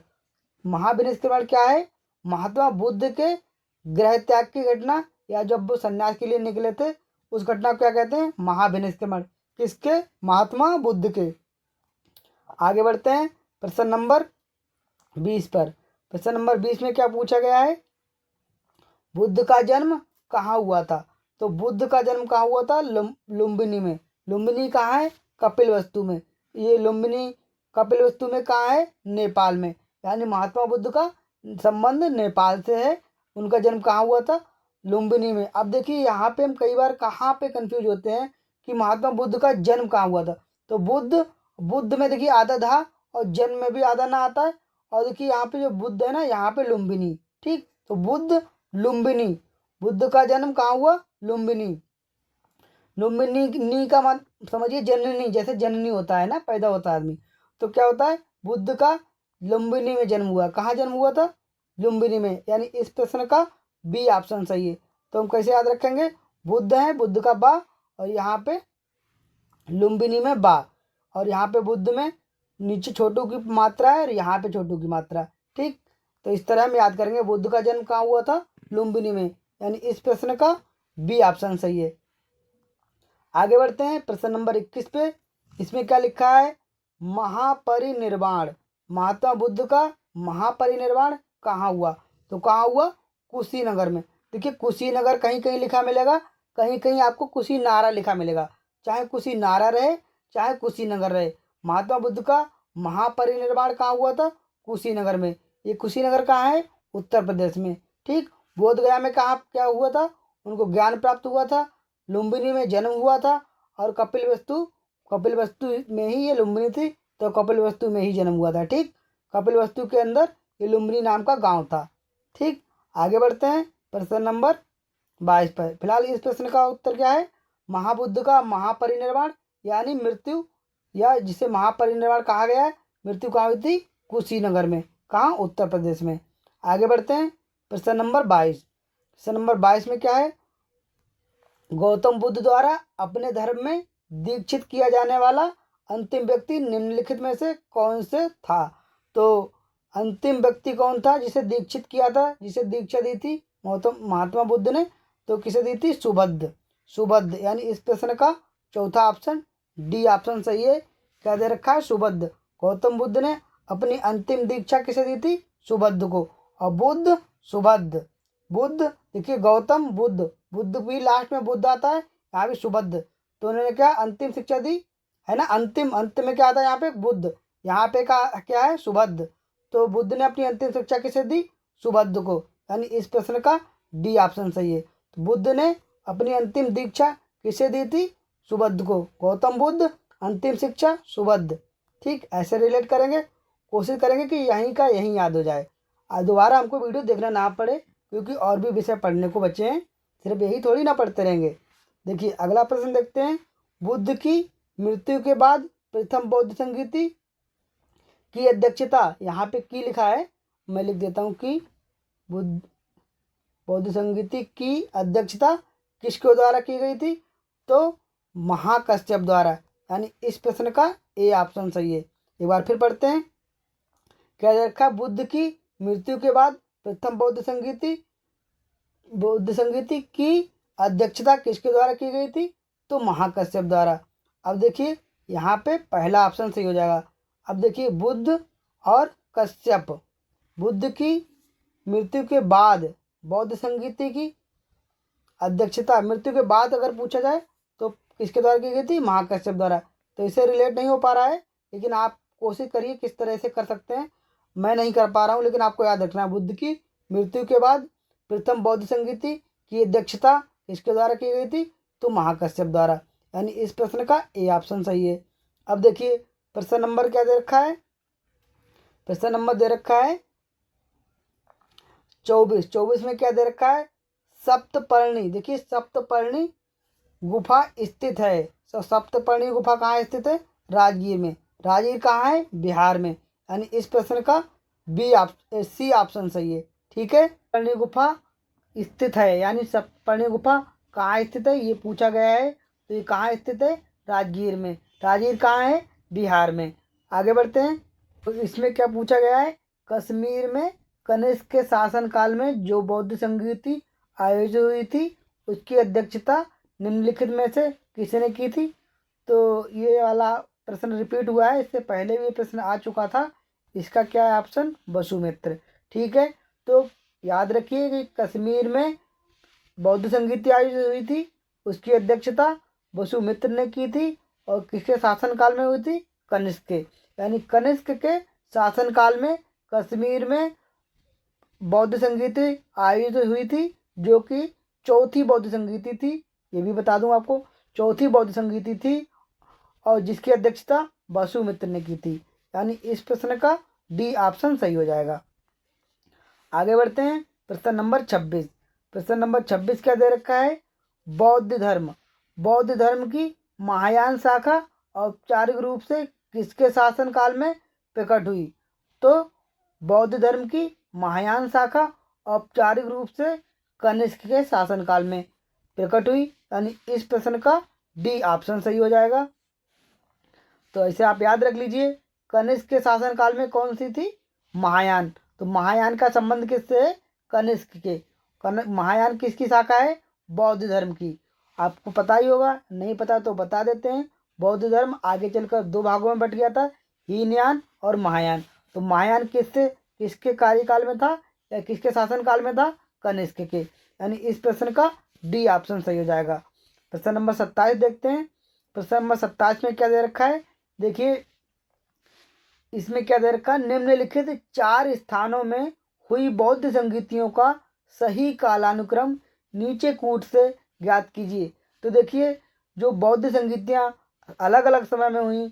महाविनिष्क्रमण क्या है? महात्मा बुद्ध के गृह त्याग की घटना, या जब वो संन्यास के लिए निकले थे उस घटना को क्या कहते हैं? महाविनिष्क्रमण। किसके? महात्मा बुद्ध के। आगे बढ़ते हैं प्रश्न नंबर 20 पर। प्रश्न नंबर 20 में क्या पूछा गया है? बुद्ध का जन्म कहाँ हुआ था? तो बुद्ध का जन्म कहाँ हुआ था? लुम्बिनी में। लुम्बिनी कहाँ है? कपिलवस्तु में। ये लुम्बिनी कपिलवस्तु में कहाँ है? नेपाल में। यानी महात्मा बुद्ध का संबंध नेपाल से है। उनका जन्म कहाँ हुआ था? लुम्बिनी में। अब देखिए यहाँ पे हम कई बार कहाँ पे कंफ्यूज होते हैं कि महात्मा बुद्ध का जन्म कहाँ हुआ था। तो बुद्ध में देखिए आधा धा और जन्म में भी आधा ना आता है। और देखिए यहाँ पे जो बुद्ध है ना, यहाँ पे लुम्बिनी। ठीक, तो बुद्ध लुम्बिनी। बुद्ध का जन्म कहाँ हुआ? लुम्बिनी। लुम्बिनी का मान समझिए जननी, जैसे जननी होता है ना, पैदा होता है आदमी, तो क्या होता है? बुद्ध का लुम्बिनी में जन्म हुआ। कहाँ जन्म हुआ था? लुम्बिनी में। यानी इस प्रश्न का बी ऑप्शन सही है। तो हम कैसे याद रखेंगे? बुद्ध है, बुद्ध का बा, और यहाँ पे लुम्बिनी में बा, और यहाँ पे बुद्ध में नीचे छोटू की मात्रा है और यहाँ पे छोटू की मात्रा। ठीक, तो इस तरह हम याद करेंगे। बुद्ध का जन्म कहाँ हुआ था? लुम्बिनी में। यानी इस प्रश्न का बी ऑप्शन सही है। आगे बढ़ते हैं प्रश्न नंबर 21 पे। इसमें क्या लिखा है? महापरिनिर्वाण। महात्मा बुद्ध का महापरिनिर्वाण कहाँ हुआ? तो कहाँ हुआ? कुशीनगर में। देखिए कुशीनगर कहीं कहीं लिखा मिलेगा, कहीं कहीं आपको कुशीनारा लिखा मिलेगा। चाहे कुशीनारा रहे चाहे कुशीनगर रहे, महात्मा बुद्ध का महापरिनिर्वाण कहाँ हुआ था? कुशीनगर में। ये कुशीनगर कहाँ है? उत्तर प्रदेश में। ठीक, बोध गया में कहाँ क्या हुआ था? उनको ज्ञान प्राप्त हुआ था। लुम्बिनी में जन्म हुआ था। और कपिलवस्तु में ही ये लुम्बिनी थी, तो कपिलवस्तु में ही जन्म हुआ था। ठीक, कपिलवस्तु के अंदर ये लुम्बिनी नाम का गांव था। ठीक, आगे बढ़ते हैं प्रश्न नंबर 22 पर। फिलहाल इस प्रश्न का उत्तर क्या है? महाबुद्ध का महापरिनिर्वाण यानी मृत्यु, या जिसे महापरिनिर्वाण कहा गया है, मृत्यु कहाँ हुई थी? कुशीनगर में। कहाँ? उत्तर प्रदेश में। आगे बढ़ते हैं प्रश्न नंबर 22। प्रश्न नंबर 22 में क्या है? गौतम बुद्ध द्वारा अपने धर्म में दीक्षित किया जाने वाला अंतिम व्यक्ति निम्नलिखित में से कौन से था? तो अंतिम व्यक्ति कौन था जिसे दीक्षित किया था, जिसे दीक्षा दी थी महात्मा बुद्ध ने? तो किसे दी थी? सुबुद्ध। यानी इस प्रश्न का चौथा ऑप्शन डी ऑप्शन सही है। क्या दे रखा है? सुबुद्ध। गौतम बुद्ध ने अपनी अंतिम दीक्षा किसे दी थी? सुबुद्ध को। और बुद्ध सुबद्ध। बुद्ध, देखिए गौतम बुद्ध, बुद्ध भी लास्ट में बुद्ध आता है, यहाँ भी सुबद्ध। तो उन्होंने क्या अंतिम शिक्षा दी, है ना, अंतिम, अंत में क्या आता है यहाँ पे बुद्ध, यहाँ पे का क्या है सुबद्ध। तो बुद्ध ने अपनी अंतिम शिक्षा किसे दी, सुबद्ध को, यानी इस प्रश्न का डी ऑप्शन सही है। तो बुद्ध ने अपनी अंतिम दीक्षा किसे दी थी, सुबद्ध को, गौतम बुद्ध, अंतिम शिक्षा सुबद्ध। ठीक, ऐसे रिलेट करेंगे, कोशिश करेंगे कि यहीं का यहीं याद हो जाए, दोबारा हमको वीडियो देखना ना पड़े, क्योंकि और भी विषय पढ़ने को बचे हैं, सिर्फ यही थोड़ी ना पढ़ते रहेंगे। देखिए अगला प्रश्न देखते हैं। बुद्ध की मृत्यु के बाद प्रथम बौद्ध संगीति की अध्यक्षता, यहाँ पे की लिखा है, मैं लिख देता हूँ कि बुद्ध बौद्ध संगीति की अध्यक्षता किसके द्वारा की गई थी, तो महाकश्यप द्वारा, यानी इस प्रश्न का ए ऑप्शन सही है। एक बार फिर पढ़ते हैं, क्या रखा, बुद्ध की मृत्यु के बाद प्रथम बौद्ध संगीति की अध्यक्षता किसके द्वारा की गई थी, तो महाकश्यप द्वारा। अब देखिए यहाँ पे पहला ऑप्शन सही हो जाएगा। अब देखिए बुद्ध और कश्यप, बुद्ध की मृत्यु के बाद बौद्ध संगीति की अध्यक्षता मृत्यु के बाद अगर पूछा जाए तो किसके द्वारा की गई थी, महाकश्यप द्वारा। तो इसे रिलेट नहीं हो पा रहा है, लेकिन आप कोशिश करिए किस तरह से कर सकते हैं, मैं नहीं कर पा रहा हूँ, लेकिन आपको याद रखना है बुद्ध की मृत्यु के बाद प्रथम बौद्ध संगीति की अध्यक्षता किसके द्वारा की गई थी, तो महाकश्यप द्वारा, यानी इस प्रश्न का ए ऑप्शन सही है। अब देखिए प्रश्न नंबर क्या दे रखा है, प्रश्न नंबर दे रखा है 24। 24 में क्या दे रखा है, सप्तपर्णी। देखिए सप्तपर्णी गुफा स्थित है, तो सप्तपर्णी गुफा कहाँ स्थित है, राजगीर में। राजगीर कहाँ है, बिहार में, यानी इस प्रश्न का सी ऑप्शन सही है। ठीक है, पर्णी गुफा स्थित है, यानी सप्तपर्णी गुफा कहाँ स्थित है ये पूछा गया है, तो ये कहाँ स्थित है, राजगीर में। राजगीर कहाँ है, बिहार में। आगे बढ़ते हैं, तो इसमें क्या पूछा गया है, कश्मीर में कनिष्क के शासनकाल में जो बौद्ध संगीति आयोजित हुई थी उसकी अध्यक्षता निम्नलिखित में से किसने की थी। तो ये वाला प्रश्न रिपीट हुआ है, इससे पहले भी प्रश्न आ चुका था, इसका क्या है ऑप्शन, वसुमित्र। ठीक है, तो याद रखिए कि कश्मीर में बौद्ध संगीति आयोजित हुई थी, उसकी अध्यक्षता वसुमित्र ने की थी, और किसके शासनकाल में हुई थी, कनिष्क के, यानी कनिष्क के शासनकाल में कश्मीर में बौद्ध संगीति आयोजित हुई थी, जो कि चौथी बौद्ध संगीति थी, ये भी बता दूं आपको, चौथी बौद्ध संगीति थी, और जिसकी अध्यक्षता वसुमित्र ने की थी, यानी इस प्रश्न का डी ऑप्शन सही हो जाएगा। आगे बढ़ते हैं, प्रश्न नंबर 26। प्रश्न नंबर 26 क्या दे रखा है, बौद्ध धर्म, बौद्ध धर्म की महायान शाखा औपचारिक रूप से किसके शासनकाल में प्रकट हुई। तो बौद्ध धर्म की महायान शाखा औपचारिक रूप से कनिष्क के शासनकाल में प्रकट हुई, यानी इस प्रश्न का डी ऑप्शन सही हो जाएगा। तो ऐसे आप याद रख लीजिए, कनिष्क के शासनकाल में कौन सी थी, महायान। तो महायान का संबंध किससे है, कनिष्क के। महायान किसकी शाखा है, बौद्ध धर्म की। आपको पता ही होगा, नहीं पता तो बता देते हैं। बौद्ध धर्म आगे चलकर दो भागों में बट गया था, हीनयान और महायान। तो महायान किसके कार्यकाल में था, या किसके शासनकाल में था, कनिष्क के, यानी इस प्रश्न का डी ऑप्शन सही हो जाएगा। प्रश्न नंबर 27 देखते हैं। प्रश्न नंबर 27 में क्या दे रखा है, देखिए इसमें क्या दे रखा है, निम्नलिखित 4 स्थानों में हुई बौद्ध संगीतियों का सही कालानुक्रम नीचे कूट से ज्ञात कीजिए। तो देखिए जो बौद्ध संगीतियाँ अलग अलग समय में हुई,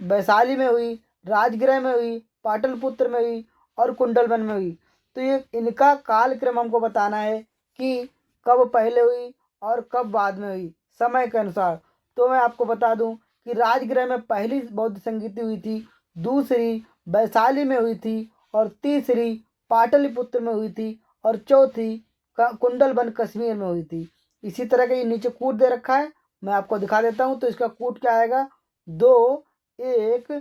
वैशाली में हुई, राजगृह में हुई, पाटलिपुत्र में हुई और कुंडलवन में हुई, तो ये इनका कालक्रम हमको बताना है कि कब पहले हुई और कब बाद में हुई समय के अनुसार। तो मैं आपको बता दूं कि राजगृह में पहली बौद्ध संगीति हुई थी, दूसरी वैशाली में हुई थी, और तीसरी पाटलिपुत्र में हुई थी, और चौथी कुंडलवन कश्मीर में हुई थी। इसी तरह का ये नीचे कूट दे रखा है, मैं आपको दिखा देता हूँ। तो इसका कूट क्या आएगा, 2 1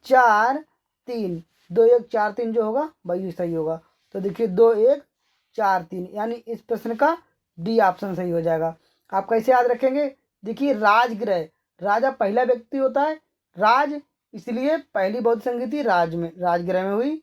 4 3, 2 1 4 3 जो होगा वही सही होगा। तो देखिए 2 1 4 3, यानी इस प्रश्न का डी ऑप्शन सही हो जाएगा। आप कैसे याद रखेंगे, देखिए राजगृह, राजा पहला व्यक्ति होता है, राज, इसलिए पहली बौद्ध संगीति राजगृह में हुई,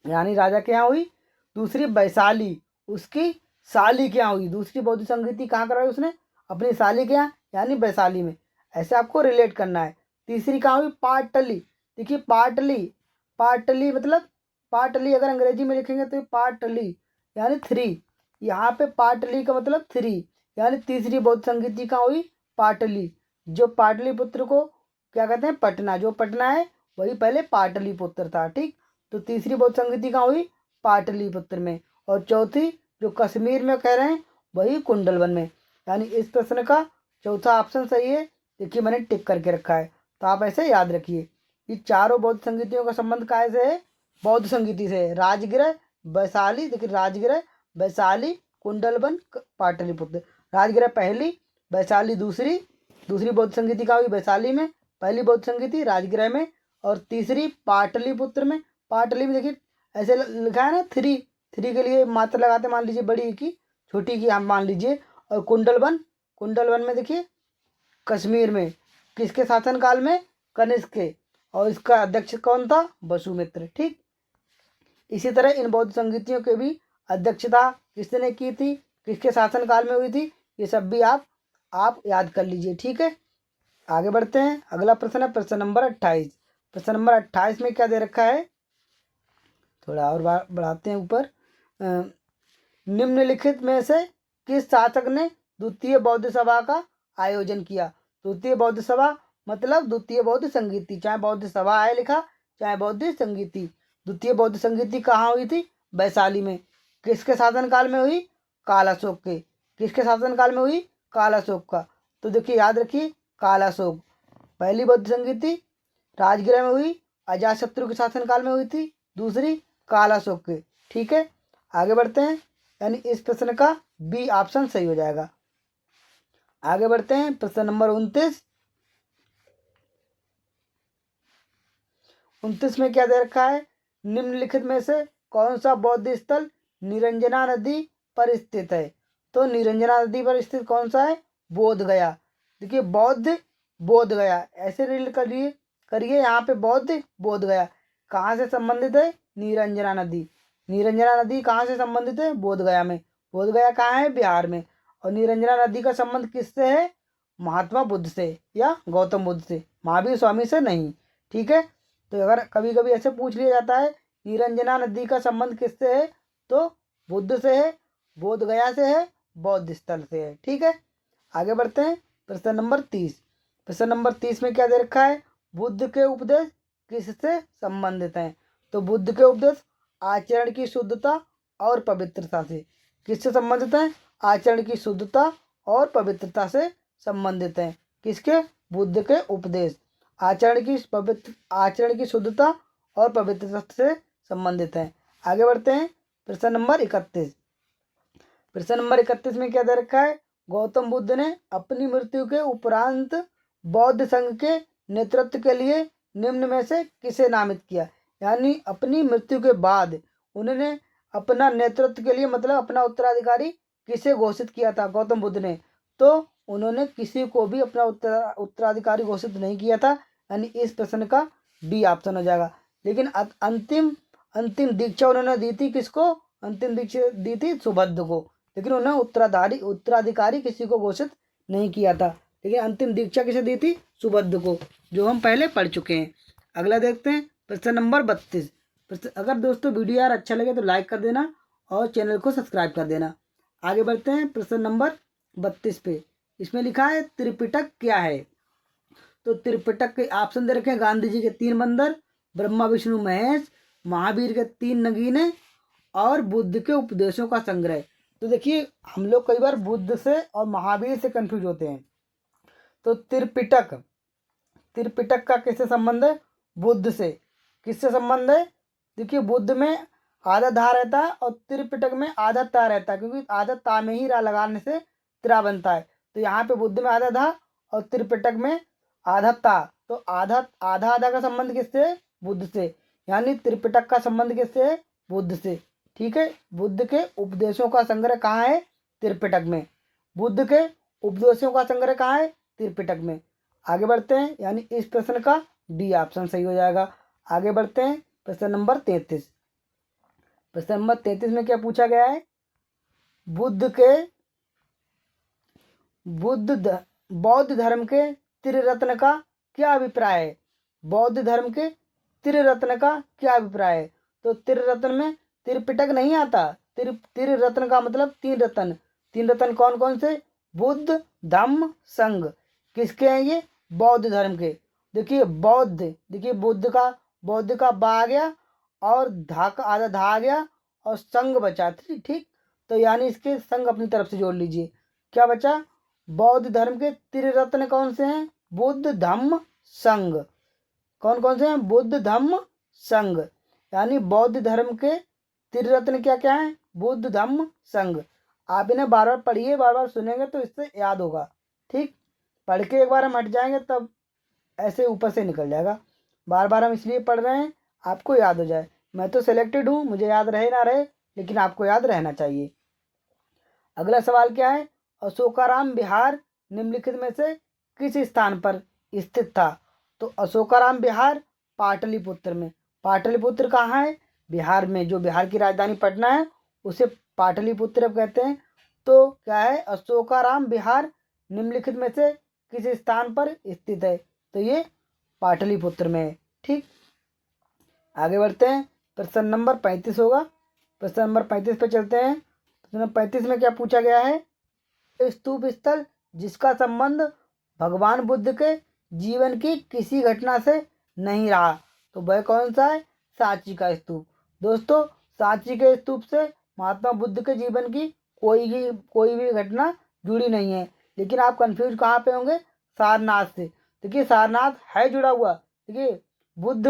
यानी राजा के यहाँ हुई। दूसरी वैशाली, उसकी साली के यहाँ हुई। दूसरी बौद्ध संगीति कहाँ करवाई उसने? अपनी साली के यहाँ यानी वैशाली में। ऐसे आपको रिलेट करना है। तीसरी कहाँ हुई? पाटली। देखिए पाटली, पाटली मतलब पाटली अगर अंग्रेजी में लिखेंगे तो पाटली यानी 3। यहाँ पे पाटली का मतलब 3 यानी तीसरी बौद्ध संगीति कहाँ हुई? पाटली। जो पाटलिपुत्र को क्या कहते हैं? पटना। जो पटना है वही पहले पाटलिपुत्र था। ठीक, तो तीसरी बौद्ध संगीति कहाँ हुई? पाटलिपुत्र में। और चौथी जो कश्मीर में कह रहे हैं वही कुंडलवन में। यानी इस प्रश्न का चौथा ऑप्शन सही है। देखिए मैंने टिक करके रखा है, तो आप ऐसे याद रखिए। ये चारों बौद्ध संगीतियों का संबंध काय से है? बौद्ध संगीति से है। राजगृह, वैशाली, देखिए राजगृह, वैशाली, कुंडलवन, पाटलिपुत्र। राजगृह पहली, वैशाली दूसरी। दूसरी बौद्ध संगीति कहाँ हुई? वैशाली में। पहली बौद्ध संगीति राजगृह में, और तीसरी पाटलिपुत्र में। पाटली में देखिए ऐसे लिखा है ना 3, 3 के लिए मात्रा लगाते मान लीजिए बड़ी की, छोटी की आप मान लीजिए। और कुंडलवन, कुंडलवन में देखिए कश्मीर में। किसके शासनकाल में? कनिष्क के। और इसका अध्यक्ष कौन था? वसुमित्र। ठीक, इसी तरह इन बौद्ध संगीतियों के भी अध्यक्षता किसने की थी, किसके शासनकाल में हुई थी, ये सब भी आप याद कर लीजिए। ठीक है, आगे बढ़ते हैं। अगला प्रश्न है प्रश्न नंबर 28। प्रश्न नंबर 28 में क्या दे रखा है? थोड़ा और बढ़ाते हैं ऊपर। निम्नलिखित में से किस शासक ने द्वितीय बौद्ध सभा का आयोजन किया? द्वितीय बौद्ध सभा मतलब द्वितीय बौद्ध संगीति, चाहे बौद्ध सभा है लिखा चाहे बौद्ध संगीति। द्वितीय बौद्ध संगीति कहाँ हुई थी? वैशाली में। किसके शासनकाल में हुई? कालाशोक के। किसके शासनकाल में हुई? कालाशोक का। तो देखिए याद रखिए, कालाशोक। पहली बौद्ध संगीति राजगृह में हुई, अजातशत्रु के शासनकाल में हुई थी। दूसरी कालाशोक के। ठीक है, आगे बढ़ते हैं। यानी इस प्रश्न का बी ऑप्शन सही हो जाएगा। आगे बढ़ते हैं प्रश्न नंबर 29। 29 में क्या दे रखा है? निम्नलिखित में से कौन सा बौद्ध स्थल निरंजना नदी पर स्थित है? तो निरंजना नदी पर स्थित कौन सा है? बोध गया। देखिए बौद्ध बोध गया, ऐसे रिलेट करिए करिए यहाँ पे बौद्ध बोध गया कहाँ से संबंधित है? निरंजना नदी। निरंजना नदी कहाँ से संबंधित है? बोध गया में। बोध गया कहाँ है? बिहार में। और निरंजना नदी का संबंध किससे है? महात्मा बुद्ध से या गौतम बुद्ध से, महावीर स्वामी से नहीं। ठीक है, तो अगर कभी कभी ऐसे पूछ लिया जाता है निरंजना नदी का संबंध किससे है, तो बुद्ध से है, बोध गया से है, बौद्ध स्थल से है। ठीक है, आगे बढ़ते हैं प्रश्न नंबर 30। प्रश्न नंबर 30 में क्या दे रखा है? बुद्ध के उपदेश किससे संबंधित हैं? तो बुद्ध के उपदेश आचरण की शुद्धता और पवित्रता से। किससे संबंधित हैं? आचरण की शुद्धता और पवित्रता से संबंधित हैं। किसके? बुद्ध के उपदेश आचरण की शुद्धता और पवित्रता से संबंधित हैं। आगे बढ़ते हैं प्रश्न नंबर 31। प्रश्न नंबर 31 में क्या दे रखा है? गौतम बुद्ध ने अपनी मृत्यु के उपरांत बौद्ध संघ के नेतृत्व के लिए निम्न में से किसे नामित किया? यानी अपनी मृत्यु के बाद उन्होंने अपना नेतृत्व के लिए मतलब अपना उत्तराधिकारी किसे घोषित किया था? गौतम बुद्ध ने। तो उन्होंने किसी को भी अपना उत्तराधिकारी घोषित नहीं किया था। यानी इस प्रश्न का डी ऑप्शन हो जाएगा। लेकिन अंतिम दीक्षा उन्होंने दी थी किसको? अंतिम दीक्षा दी थी सुभद्र को। लेकिन उन्हें उत्तराधिकारी किसी को घोषित नहीं किया था। लेकिन अंतिम दीक्षा किसे दी थी? सुभद्र को, जो हम पहले पढ़ चुके हैं। अगला देखते हैं प्रश्न नंबर 32। अगर दोस्तों वीडियो यार अच्छा लगे तो लाइक कर देना और चैनल को सब्सक्राइब कर देना। आगे बढ़ते हैं प्रश्न नंबर 32 पे। इसमें लिखा है त्रिपिटक क्या है? तो त्रिपिटक के ऑप्शन दे रखे हैं गांधी जी के 3 मंदिर, ब्रह्मा विष्णु महेश, महावीर के 3 नगीने और बुद्ध के उपदेशों का संग्रह। तो देखिए हम लोग कई बार बुद्ध से और महावीर से कंफ्यूज होते हैं। तो त्रिपिटक का किससे संबंध है? बुद्ध से। किससे संबंध है? देखिए बुद्ध में आधा धा रहता है और त्रिपिटक में आधा ता रहता है, क्योंकि आधा ता में ही रा लगाने से त्रा बनता है। तो यहाँ पे बुद्ध में आधा धा और त्रिपिटक में आधा ता। तो आधा आधा का संबंध किससे है? बुद्ध से। यानी त्रिपिटक का संबंध किससे है? बुद्ध से। ठीक है, बुद्ध के उपदेशों का संग्रह कहाँ है? त्रिपिटक में। बुद्ध के उपदेशों का संग्रह कहाँ है? त्रिपिटक में। आगे बढ़ते हैं, यानी इस प्रश्न का डी ऑप्शन सही हो जाएगा। आगे बढ़ते हैं प्रश्न नंबर 33। प्रश्न नंबर 33 में क्या पूछा गया है? बुद्ध के बौद्ध धर्म के त्रिरत्न का क्या अभिप्राय है? बौद्ध धर्म के त्रिरत्न का क्या अभिप्राय है? तो त्रिरत्न में त्रिपिटक नहीं आता। त्रिरत्न का मतलब तीन रत्न। तीन रत्न कौन कौन से? बुद्ध, धम्म, संघ। किसके हैं ये? बौद्ध धर्म के। देखिए बौद्ध का बा आ गया और धा का आधा धा आ गया और संघ बचा। ठीक, तो यानी इसके संघ अपनी तरफ से जोड़ लीजिए। क्या बचा? बौद्ध धर्म के त्रिरत्न कौन से हैं? बुद्ध, धम्म, संघ। कौन कौन से हैं? बुद्ध, धम्म, संघ। यानी बौद्ध धर्म के त्रिरत्न क्या क्या हैं? बुद्ध, धम्म, संघ। आप इन्हें बार बार पढ़िए, बार बार सुनेंगे तो इससे याद होगा। ठीक, पढ़ के एक बार हम हट जाएंगे तब ऐसे ऊपर से निकल जाएगा। बार बार हम इसलिए पढ़ रहे हैं आपको याद हो जाए। मैं तो सिलेक्टेड हूँ, मुझे याद रहे ना रहे, लेकिन आपको याद रहना चाहिए। अगला सवाल क्या है? अशोकाराम विहार निम्नलिखित में से किस स्थान पर स्थित था? तो अशोकाराम विहार पाटलिपुत्र में। पाटलिपुत्र कहाँ है? बिहार में। जो बिहार की राजधानी पटना है उसे पाटलिपुत्र कहते हैं। तो क्या है? अशोकाराम विहार निम्नलिखित में से किस स्थान पर स्थित है? तो ये पाटलिपुत्र में है। ठीक, आगे बढ़ते हैं। प्रश्न नंबर 35 होगा। प्रश्न नंबर 35 पे चलते हैं। प्रश्न नंबर 35 में क्या पूछा गया है? स्तूप स्थल जिसका संबंध भगवान बुद्ध के जीवन की किसी घटना से नहीं रहा, तो वह कौन सा है? सांची का स्तूप। दोस्तों, सांची के स्तूप से महात्मा बुद्ध के जीवन की कोई भी घटना जुड़ी नहीं है। लेकिन आप कंफ्यूज कहाँ पे होंगे? सारनाथ से। देखिए सारनाथ है जुड़ा हुआ। देखिए बुद्ध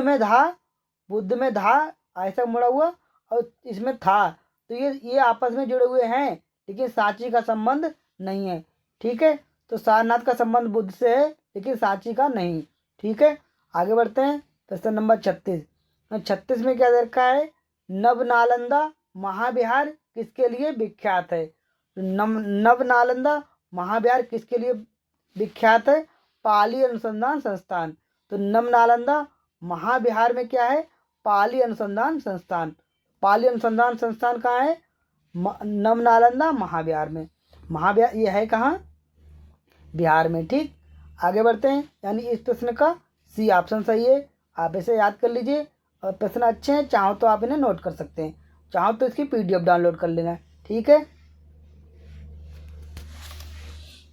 में धा ऐसा मुड़ा हुआ और इसमें था, तो ये आपस में जुड़े हुए हैं, लेकिन सांची का संबंध नहीं है। ठीक है, तो सारनाथ का संबंध बुद्ध से है लेकिन सांची का नहीं। ठीक है, आगे बढ़ते हैं। प्रश्न नंबर 36। 36 में क्या दे रखा है? नवनालंदा महाविहार किसके लिए विख्यात है? नवनालंदा महाविहार किसके लिए विख्यात है? पाली अनुसंधान संस्थान। तो नवनालंदा महाविहार में क्या है? पाली अनुसंधान संस्थान। पाली अनुसंधान संस्थान कहाँ है? नवनालंदा महाविहार में। महाविहार ये है कहाँ? बिहार में। ठीक, आगे बढ़ते हैं। यानी इस प्रश्न का सी ऑप्शन सही है। आप इसे याद कर लीजिए और प्रश्न अच्छे हैं, चाहो तो आप इन्हें नोट कर सकते हैं, चाहो तो इसकी PDF डाउनलोड कर लेना। ठीक है,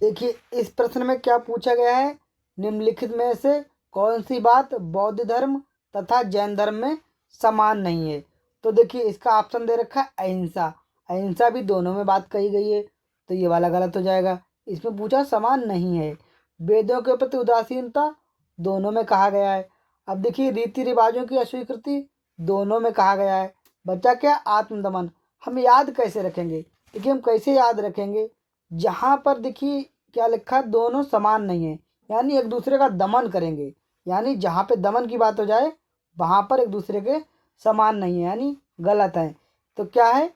देखिए इस प्रश्न में क्या पूछा गया है? निम्नलिखित में से कौन सी बात बौद्ध धर्म तथा जैन धर्म में समान नहीं है? तो देखिए इसका ऑप्शन दे रखा है अहिंसा। अहिंसा भी दोनों में बात कही गई है, तो ये वाला गलत हो जाएगा। इसमें पूछा समान नहीं है। वेदों के प्रति उदासीनता दोनों में कहा गया है। अब देखिए रीति रिवाजों की अस्वीकृति दोनों में कहा गया है। बचा क्या? आत्मदमन। हम याद कैसे रखेंगे? देखिए हम कैसे याद रखेंगे? जहाँ पर देखिए क्या लिखा है? दोनों समान नहीं है, यानी एक दूसरे का दमन करेंगे। यानी जहाँ पे दमन की बात हो जाए वहाँ पर एक दूसरे के समान नहीं है, यानी गलत है। तो क्या है?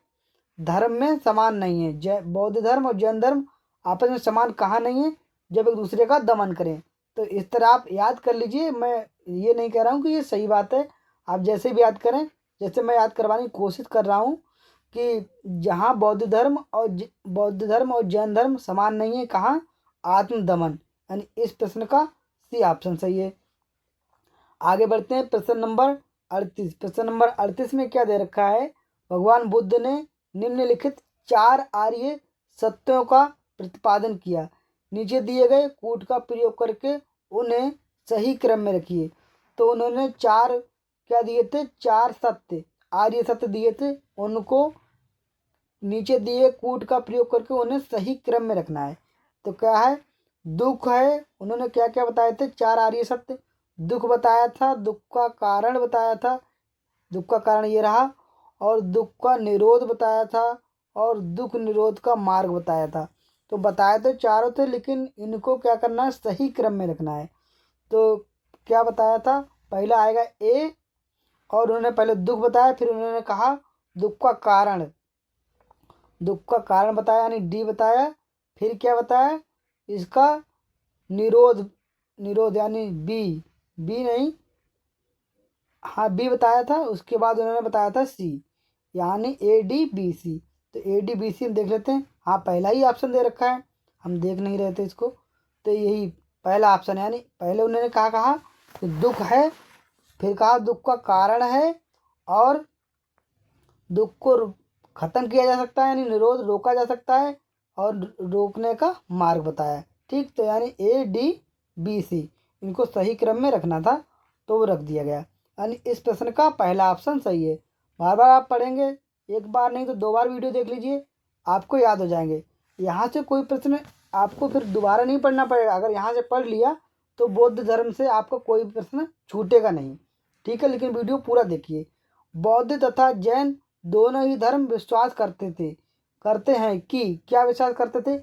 धर्म में समान नहीं है। बौद्ध धर्म और जैन धर्म आपस में समान कहाँ नहीं है? जब एक दूसरे का दमन करें। तो इस तरह आप याद कर लीजिए। मैं ये नहीं कह रहा हूँ कि ये सही बात है, आप जैसे भी याद करें, जैसे मैं याद करवाने की कोशिश कर रहा हूँ कि जहाँ बौद्ध धर्म और जैन धर्म समान नहीं है, कहाँ? आत्मदमन। यानी इस प्रश्न का सी ऑप्शन सही है। आगे बढ़ते हैं। प्रश्न नंबर 38। प्रश्न नंबर 38 में क्या दे रखा है? भगवान बुद्ध ने निम्नलिखित 4 आर्य सत्यों का प्रतिपादन किया। नीचे दिए गए कूट का प्रयोग करके उन्हें सही क्रम में रखिए। तो उन्होंने 4 क्या दिए थे? 4 सत्य, आर्य सत्य दिए थे। उनको नीचे दिए कूट का प्रयोग करके उन्हें सही क्रम में रखना है। तो क्या है? दुख है, उन्होंने क्या क्या बताए थे? 4 आर्य सत्य। दुख बताया था, दुख का कारण बताया था, दुख का कारण ये रहा, और दुख का निरोध बताया था, और दुख निरोध का मार्ग बताया था। तो बताए तो चारों थे, लेकिन इनको क्या करना है? सही क्रम में रखना है। तो क्या बताया था? पहला आएगा ए, और उन्होंने पहले दुख बताया, फिर उन्होंने कहा दुख का कारण, बताया यानी डी बताया। फिर क्या बताया? इसका निरोध यानी बी, नहीं, हाँ बी बताया था। उसके बाद उन्होंने बताया था सी, यानी ADBC। तो ADBC हम देख लेते हैं। हाँ, पहला ही ऑप्शन दे रखा है, हम देख नहीं रहे थे इसको। तो यही पहला ऑप्शन है, यानी पहले उन्होंने कहा कि दुख है, फिर कहा दुख का कारण है, और दुख को खत्म किया जा सकता है, यानी निरोध रोका जा सकता है, और रोकने का मार्ग बताया। ठीक, तो यानी ADBC इनको सही क्रम में रखना था, तो वो रख दिया गया। यानी इस प्रश्न का पहला ऑप्शन सही है। बार बार आप पढ़ेंगे, एक बार नहीं तो 2 बार वीडियो देख लीजिए, आपको याद हो जाएंगे। यहाँ से कोई प्रश्न आपको फिर दोबारा नहीं पढ़ना पड़ेगा। अगर यहाँ से पढ़ लिया तो बौद्ध धर्म से आपका कोई प्रश्न छूटेगा नहीं। ठीक है, लेकिन वीडियो पूरा देखिए। बौद्ध तथा जैन दोनों ही धर्म विश्वास करते हैं कि क्या विश्वास करते थे?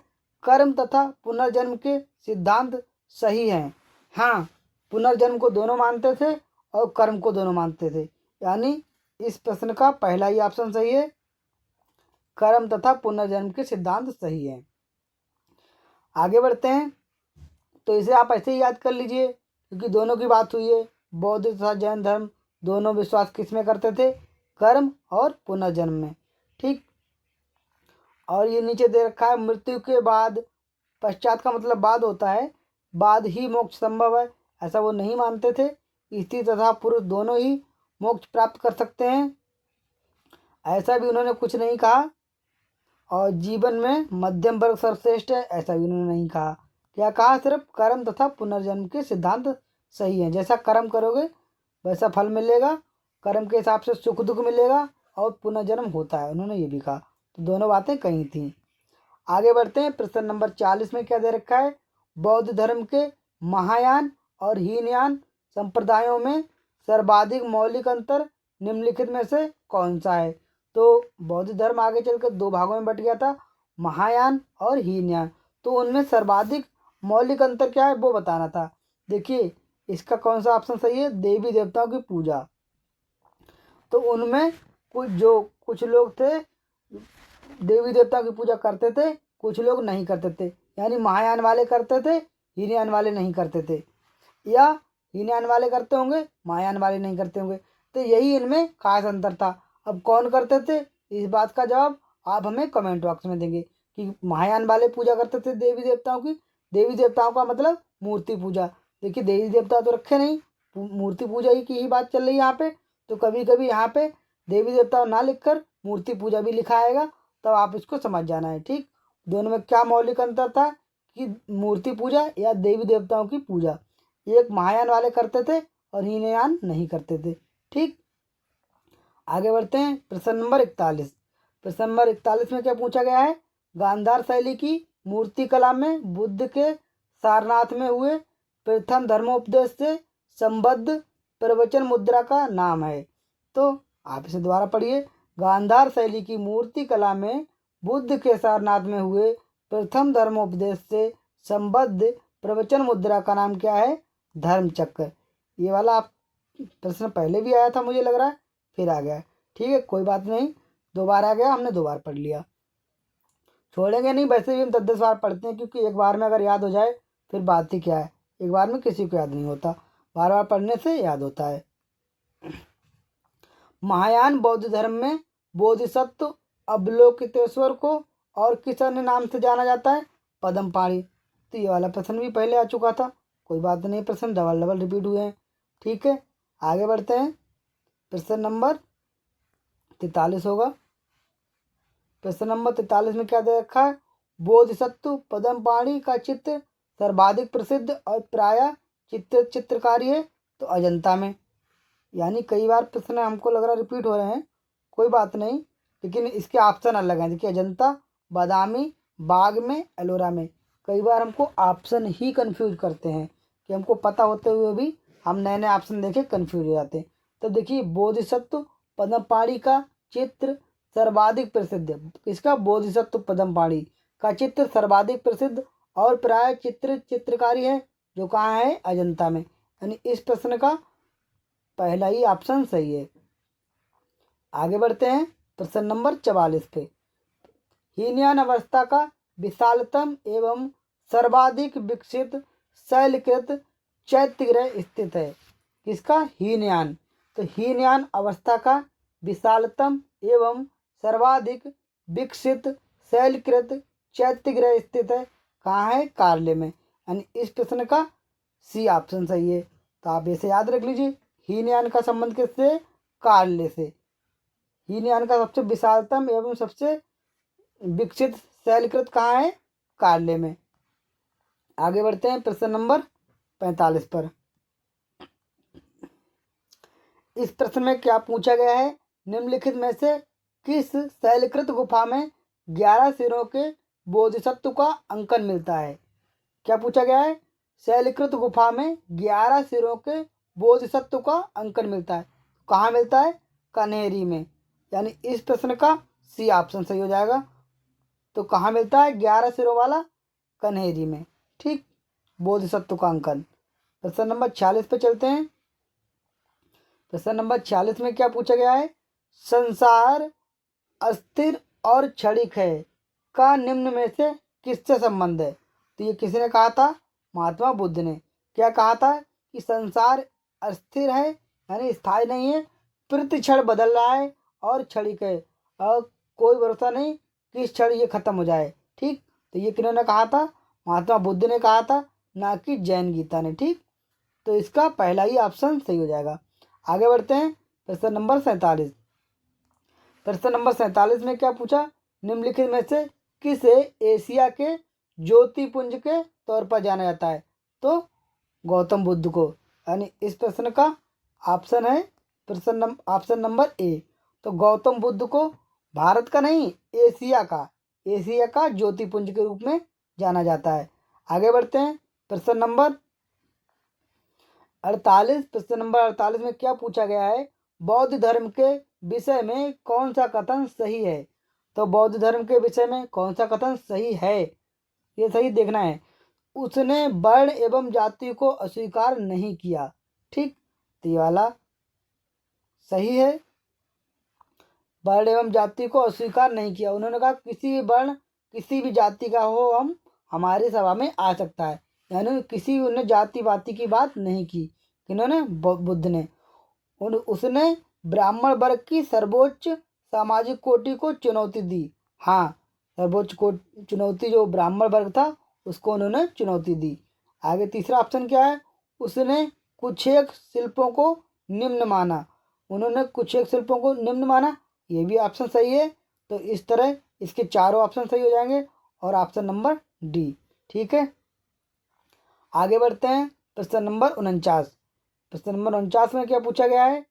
कर्म तथा पुनर्जन्म के सिद्धांत सही हैं। हाँ, पुनर्जन्म को दोनों मानते थे और कर्म को दोनों मानते थे। यानी इस प्रश्न का पहला ही ऑप्शन सही है, कर्म तथा पुनर्जन्म के सिद्धांत सही है। आगे बढ़ते हैं। तो इसे आप ऐसे ही याद कर लीजिए, क्योंकि दोनों की बात हुई है। बौद्ध तथा जैन धर्म दोनों विश्वास किस में करते थे? कर्म और पुनर्जन्म में। ठीक, और ये नीचे दे रखा है, मृत्यु के बाद, पश्चात का मतलब बाद होता है, बाद ही मोक्ष संभव है। ऐसा वो नहीं मानते थे। स्त्री तथा पुरुष दोनों ही मोक्ष प्राप्त कर सकते हैं, ऐसा भी उन्होंने कुछ नहीं कहा। और जीवन में मध्यम वर्ग सर्वश्रेष्ठ है, ऐसा भी उन्होंने नहीं कहा। क्या कहा? सिर्फ कर्म तथा पुनर्जन्म के सिद्धांत सही हैं। जैसा कर्म करोगे वैसा फल मिलेगा, कर्म के हिसाब से सुख दुख मिलेगा, और पुनर्जन्म होता है, उन्होंने ये भी कहा। तो दोनों बातें कही थी। आगे बढ़ते हैं। प्रश्न नंबर 40 में क्या दे रखा है? बौद्ध धर्म के महायान और हीनयान संप्रदायों में सर्वाधिक मौलिक अंतर निम्नलिखित में से कौन सा है? तो बौद्ध धर्म आगे चलकर 2 भागों में बट गया था, महायान और हीनयान। तो उनमें सर्वाधिक मौलिक अंतर क्या है वो बताना था। देखिए, इसका कौन सा ऑप्शन सही है? देवी देवताओं की पूजा। तो उनमें कुछ लोग थे देवी देवताओं की पूजा करते थे, कुछ लोग नहीं करते थे। यानी महायान वाले करते थे, हीनयान वाले नहीं करते थे, या हीनयान वाले करते होंगे, महायान वाले नहीं करते होंगे। तो यही इनमें खास अंतर था। अब कौन करते थे, इस बात का जवाब आप हमें कमेंट बॉक्स में देंगे कि महायान वाले पूजा करते थे देवी देवताओं की। देवी देवताओं का मतलब मूर्ति पूजा। देखिए, देवी देवता तो रखे नहीं, मूर्ति पूजा की ही बात चल रही है यहाँ पे। तो कभी कभी यहाँ पे देवी देवता ना लिखकर मूर्ति पूजा भी लिखा आएगा, तब आप इसको समझ जाना है। ठीक, दोनों में क्या मौलिक अंतर था कि मूर्ति पूजा या देवी देवताओं की पूजा, एक महायान वाले करते थे और हीनयान नहीं करते थे। ठीक, आगे बढ़ते हैं। प्रश्न नंबर 41। प्रश्न नंबर 41 में क्या पूछा गया है? गांधार शैली की मूर्ति कला में बुद्ध के सारनाथ में हुए प्रथम धर्मोपदेश से संबद्ध प्रवचन मुद्रा का नाम है। तो आप इसे दोबारा पढ़िए। गांधार शैली की मूर्ति कला में बुद्ध के सारनाथ में हुए प्रथम धर्मोपदेश से संबद्ध प्रवचन मुद्रा का नाम क्या है? धर्मचक्र। ये वाला आप प्रश्न पहले भी आया था मुझे लग रहा है, फिर आ गया। ठीक है, कोई बात नहीं, 2 बार आ गया, हमने 2 बार पढ़ लिया, छोड़ेंगे नहीं। वैसे भी हम 10-10 बार पढ़ते हैं, क्योंकि एक बार में अगर याद हो जाए फिर बात ही क्या है। एक बार में किसी को याद नहीं होता, बार बार पढ़ने से याद होता है। महायान बौद्ध धर्म में बोधिसत्व अवलोकितेश्वर को और किस अन्य नाम से जाना जाता है? पद्मपाणि। तो ये वाला प्रश्न भी पहले आ चुका था, कोई बात नहीं, प्रश्न डबल डबल रिपीट हुए हैं। ठीक है, आगे बढ़ते हैं। प्रश्न नंबर 43 होगा। प्रश्न नंबर 43 में क्या दे रखा है? बोधिसत्व पद्मपाणि का चित्र सर्वाधिक प्रसिद्ध और प्रायः चित्रकारी है, तो अजंता में। यानी कई बार प्रश्न हमको लग रहा है रिपीट हो रहे हैं, कोई बात नहीं, लेकिन इसके ऑप्शन अलग हैं। देखिए, अजंता, बादामी, बाग में, एलोरा में। कई बार हमको ऑप्शन ही कंफ्यूज करते हैं कि हमको पता होते हुए भी हम नए नए ऑप्शन देखे कंफ्यूज हो जाते हैं। तो देखिए, बोधिसत्व पद्मपाणि का चित्र सर्वाधिक प्रसिद्ध, इसका बोधिसत्व पद्मपाणि का चित्र सर्वाधिक प्रसिद्ध और प्राय चित्रकारी है, जो कहाँ है? अजंता में। यानी इस प्रश्न का पहला ही ऑप्शन सही है। आगे बढ़ते हैं। प्रश्न नंबर 44 पे। हीनयान अवस्था का विशालतम एवं सर्वाधिक विकसित शैलकृत चैत्यगृह स्थित है, किसका? हीनयान। तो हीनयान अवस्था का विशालतम एवं सर्वाधिक विकसित शैलकृत चैत्यगृह स्थित है? कहाँ है? कार्ले में। यानी इस प्रश्न का सी ऑप्शन सही है। तो आप इसे याद रख लीजिए, हीनयान का संबंध किससे? कार्ले से। हीनयान का सबसे विशालतम एवं सबसे विकसित शैलकृत कहाँ है? कार्ले में। आगे बढ़ते हैं प्रश्न नंबर 45 पर। इस प्रश्न में क्या पूछा गया है? निम्नलिखित में से किस शैलकृत गुफा में 11 सिरों के बोधिसत्व का अंकन मिलता है? क्या पूछा गया है? शैलकृत गुफा में 11 सिरों के बोधिसत्व का अंकन मिलता है। कहाँ मिलता है? कन्हेरी में। यानी इस प्रश्न का सी ऑप्शन सही हो जाएगा। तो कहाँ मिलता है 11 सिरों वाला? कन्हेरी में। ठीक, बोधिसत्व का अंकन। प्रश्न नंबर 46 पे चलते हैं। प्रश्न नंबर 46 में क्या पूछा गया है? संसार अस्थिर और क्षणिक है का निम्न में से किससे संबंध है? तो ये किसने कहा था? महात्मा बुद्ध ने। क्या कहा था? कि संसार अस्थिर है यानी स्थायी नहीं है, प्रति क्षण बदल रहा है और क्षणिक है, और कोई भरोसा नहीं किस क्षण ये खत्म हो जाए। ठीक, तो ये किन्होंने कहा था? महात्मा बुद्ध ने कहा था, ना कि जैन गीता ने। ठीक, तो इसका पहला ही ऑप्शन सही हो जाएगा। आगे बढ़ते हैं प्रश्न नंबर 47। प्रश्न नंबर 47 में क्या पूछा? निम्नलिखित में से किसे एशिया के ज्योतिपुंज के तौर पर जाना जाता है? तो गौतम बुद्ध को। यानी इस प्रश्न का ऑप्शन है ऑप्शन नंबर ए। तो गौतम बुद्ध को भारत का नहीं, एशिया का ज्योतिपुंज के रूप में जाना जाता है। आगे बढ़ते हैं प्रश्न नंबर 48। प्रश्न नंबर 48 में क्या पूछा गया है? बौद्ध धर्म के विषय में कौन सा कथन सही है? तो बौद्ध धर्म के विषय में कौन सा कथन सही है, ये सही देखना है। उसने वर्ण एवं जाति को अस्वीकार नहीं किया। ठीक, तो ये वाला सही है। वर्ण एवं जाति को अस्वीकार नहीं किया। उन्होंने कहा किसी भी वर्ण किसी भी जाति का हो हम हमारी सभा में आ सकता है। यानी किसी उन्होंने जाति वाति की बात नहीं की। किन्होंने? बुद्ध ने। उसने ब्राह्मण वर्ग की सर्वोच्च सामाजिक कोटि को चुनौती दी। हाँ, सर्वोच्च चुनौती जो ब्राह्मण वर्ग था उसको उन्होंने चुनौती दी। आगे तीसरा ऑप्शन क्या है? उसने कुछेक शिल्पों को निम्न माना। उन्होंने कुछेक शिल्पों को निम्न माना, ये भी ऑप्शन सही है। तो इस तरह इसके चारों ऑप्शन सही हो जाएंगे और ऑप्शन नंबर डी। ठीक है, आगे बढ़ते हैं प्रश्न नंबर 49। प्रश्न नंबर 49 में क्या पूछा गया है?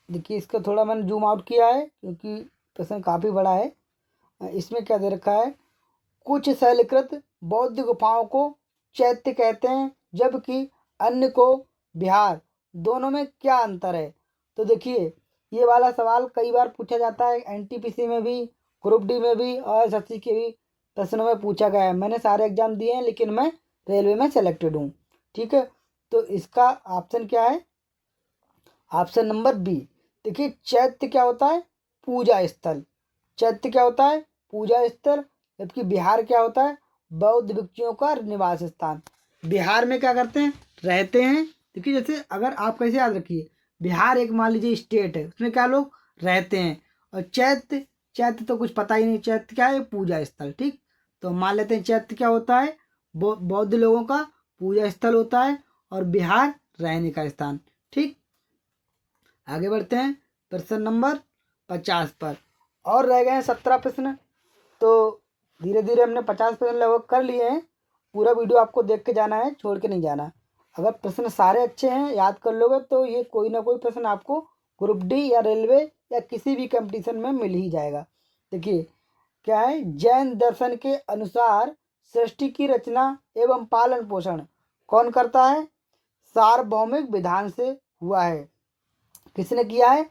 देखिए, इसका थोड़ा मैंने जूम आउट किया है क्योंकि प्रश्न काफ़ी बड़ा है। इसमें क्या दे रखा है? कुछ शैलकृत बौद्ध गुफाओं को चैत्य कहते हैं जबकि अन्य को विहार, दोनों में क्या अंतर है? तो देखिए, ये वाला सवाल कई बार पूछा जाता है, एनटीपीसी में भी, ग्रुप डी में भी और एसएससी के भी प्रश्नों में पूछा गया है। मैंने सारे एग्जाम दिए हैं लेकिन मैं रेलवे में सेलेक्टेड हूँ। ठीक है, तो इसका ऑप्शन क्या है? Option number B. देखिए, चैत्य क्या होता है? पूजा स्थल। चैत्य क्या होता है? पूजा स्थल। जबकि बिहार क्या होता है? बौद्ध भिक्षुओं का निवास स्थान। बिहार में क्या करते हैं? रहते हैं। देखिए, जैसे अगर आप कैसे याद रखिए, बिहार एक मान लीजिए स्टेट है, उसमें क्या लोग रहते हैं। और चैत्य, चैत्य तो कुछ पता ही नहीं, चैत्य क्या है? पूजा स्थल। ठीक, तो मान लेते हैं चैत्य क्या होता है? बौद्ध लोगों का पूजा स्थल होता है और बिहार रहने का स्थान। ठीक, आगे बढ़ते हैं प्रश्न नंबर 50 पर। और रह गए हैं 17 प्रश्न। तो धीरे धीरे हमने 50 प्रश्न लगभग कर लिए हैं। पूरा वीडियो आपको देख के जाना है, छोड़ के नहीं जाना। अगर प्रश्न सारे अच्छे हैं, याद कर लोगे, तो ये कोई ना कोई प्रश्न आपको ग्रुप डी या रेलवे या किसी भी कंपटीशन में मिल ही जाएगा। देखिए क्या है? जैन दर्शन के अनुसार सृष्टि की रचना एवं पालन पोषण कौन करता है? सार्वभौमिक विधान से हुआ है। किसने किया है?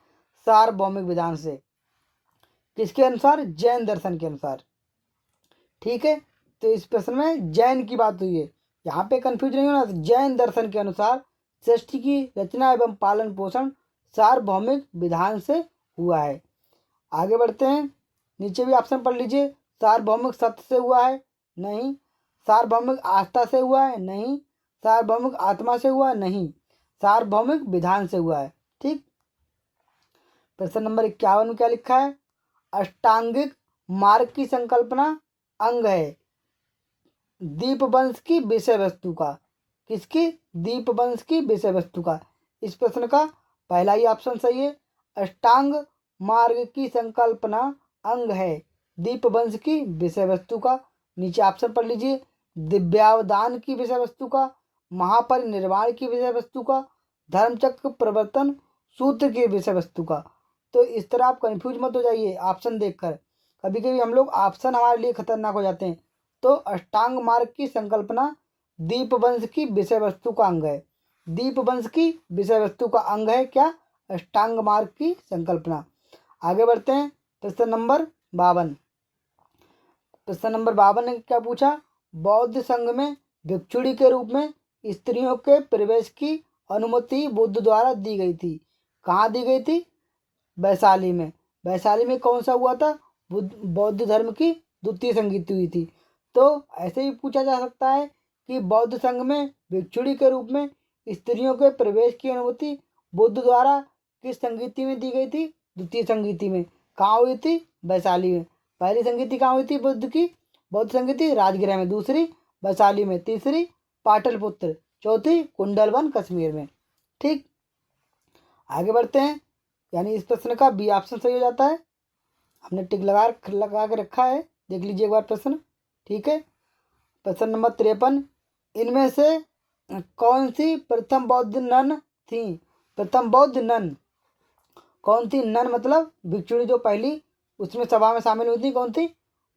सार्वभौमिक विधान से। किसके अनुसार? जैन दर्शन के अनुसार। ठीक है, तो इस प्रश्न में जैन की बात हुई है, यहाँ पे कंफ्यूज नहीं होना। जैन दर्शन के अनुसार सृष्टि की रचना एवं पालन पोषण सार्वभौमिक विधान से हुआ है। आगे बढ़ते हैं, नीचे भी ऑप्शन पढ़ लीजिए। सार्वभौमिक सत्य से हुआ है? नहीं। सार्वभौमिक आस्था से हुआ है? नहीं। सार्वभौमिक आत्मा से हुआ है? नहीं। सार्वभौमिक विधान से हुआ है। ठीक, प्रश्न नंबर 51 में क्या लिखा है? अष्टांगिक मार्ग की संकल्पना अंग है दीपवंश की विषय वस्तु का। किसकी? दीपवंश की विषय वस्तु का। इस प्रश्न का पहला ही ऑप्शन सही है। अष्टांग मार्ग की संकल्पना अंग है दीपवंश की विषय वस्तु का। नीचे ऑप्शन पढ़ लीजिए। दिव्यावदान की विषय वस्तु का, महापरिनिर्वाण की विषय वस्तु का, धर्मचक्र प्रवर्तन सूत्र की विषय वस्तु का। तो इस तरह आप कंफ्यूज मत हो जाइए ऑप्शन देखकर। कभी कभी हम लोग ऑप्शन हमारे लिए खतरनाक हो जाते हैं। तो अष्टांग मार्ग की संकल्पना दीपवंश की विषय वस्तु का अंग है। दीपवंश की विषय वस्तु का अंग है क्या? अष्टांग मार्ग की संकल्पना। आगे बढ़ते हैं। प्रश्न नंबर 52। प्रश्न नंबर 52 ने क्या पूछा? बौद्ध संघ में भिक्षुणी के रूप में स्त्रियों के प्रवेश की अनुमति बुद्ध द्वारा दी गई थी। कहाँ दी गई थी? वैशाली में। वैशाली में कौन सा हुआ था? बौद्ध धर्म की द्वितीय संगीति हुई थी। तो ऐसे ही पूछा जा सकता है कि बौद्ध संघ में भिक्षुणी के रूप में स्त्रियों के प्रवेश की अनुमति बुद्ध द्वारा किस संगीति में दी गई थी? द्वितीय संगीति में। कहाँ हुई थी? वैशाली में। पहली संगीति कहाँ हुई थी बुद्ध की? बौद्ध संगीति राजगृह में। दूसरी वैशाली में। तीसरी पाटलिपुत्र। चौथी कुंडलवन कश्मीर में। ठीक, आगे बढ़ते हैं। यानी इस प्रश्न का बी ऑप्शन सही हो जाता है। हमने टिक लगा के रखा है, देख लीजिए एक बार प्रश्न। ठीक है। प्रश्न नंबर 53। इनमें से कौन सी प्रथम बौद्ध नन थी? प्रथम बौद्ध नन कौन थी? नन मतलब भिक्षुणी जो पहली उसमें सभा में शामिल हुई थी, कौन थी?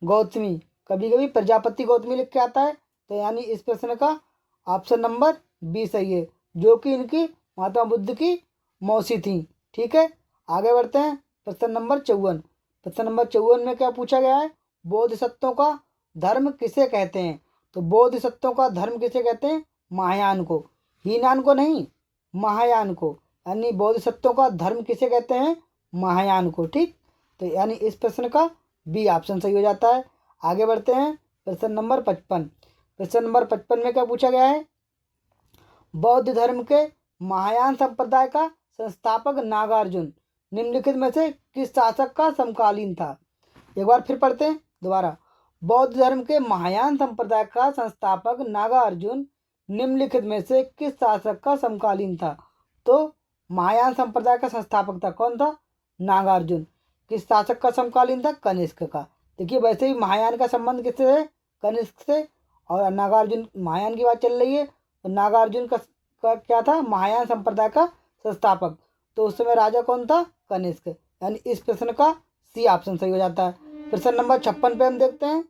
गौतमी। कभी कभी प्रजापति गौतमी लिख के आता है। तो यानी इस प्रश्न का ऑप्शन नंबर बी सही है, जो कि इनकी महात्मा बुद्ध की मौसी थी। ठीक है, आगे बढ़ते हैं। प्रश्न नंबर 54। प्रश्न नंबर 54 में क्या पूछा गया है? बोधिसत्वों का धर्म किसे कहते हैं? तो बोधिसत्वों का धर्म किसे कहते हैं? महायान को। हीनान को नहीं, महायान को। यानी बोधिसत्वों का धर्म किसे कहते हैं? महायान को। ठीक, तो यानी इस प्रश्न का बी ऑप्शन सही हो जाता है। आगे बढ़ते हैं। प्रश्न नंबर 55। प्रश्न नंबर 55 में क्या पूछा गया है? बौद्ध धर्म के महायान संप्रदाय का संस्थापक नागार्जुन निम्नलिखित में से किस शासक का समकालीन था? एक बार फिर पढ़ते हैं दोबारा। बौद्ध धर्म के महायान संप्रदाय का संस्थापक नागार्जुन निम्नलिखित में से किस शासक का समकालीन था? तो महायान संप्रदाय का संस्थापक था, कौन था? नागार्जुन। किस शासक का समकालीन था? कनिष्क का। देखिए वैसे ही महायान का संबंध किससे है? कनिष्क से। और नागार्जुन, महायान की बात चल रही है तो नागार्जुन का क्या था? महायान संप्रदाय का संस्थापक। तो उस समय राजा कौन था? कनिष्क। यानी इस प्रश्न का सी ऑप्शन सही हो जाता है। प्रश्न नंबर 56 पे हम देखते हैं।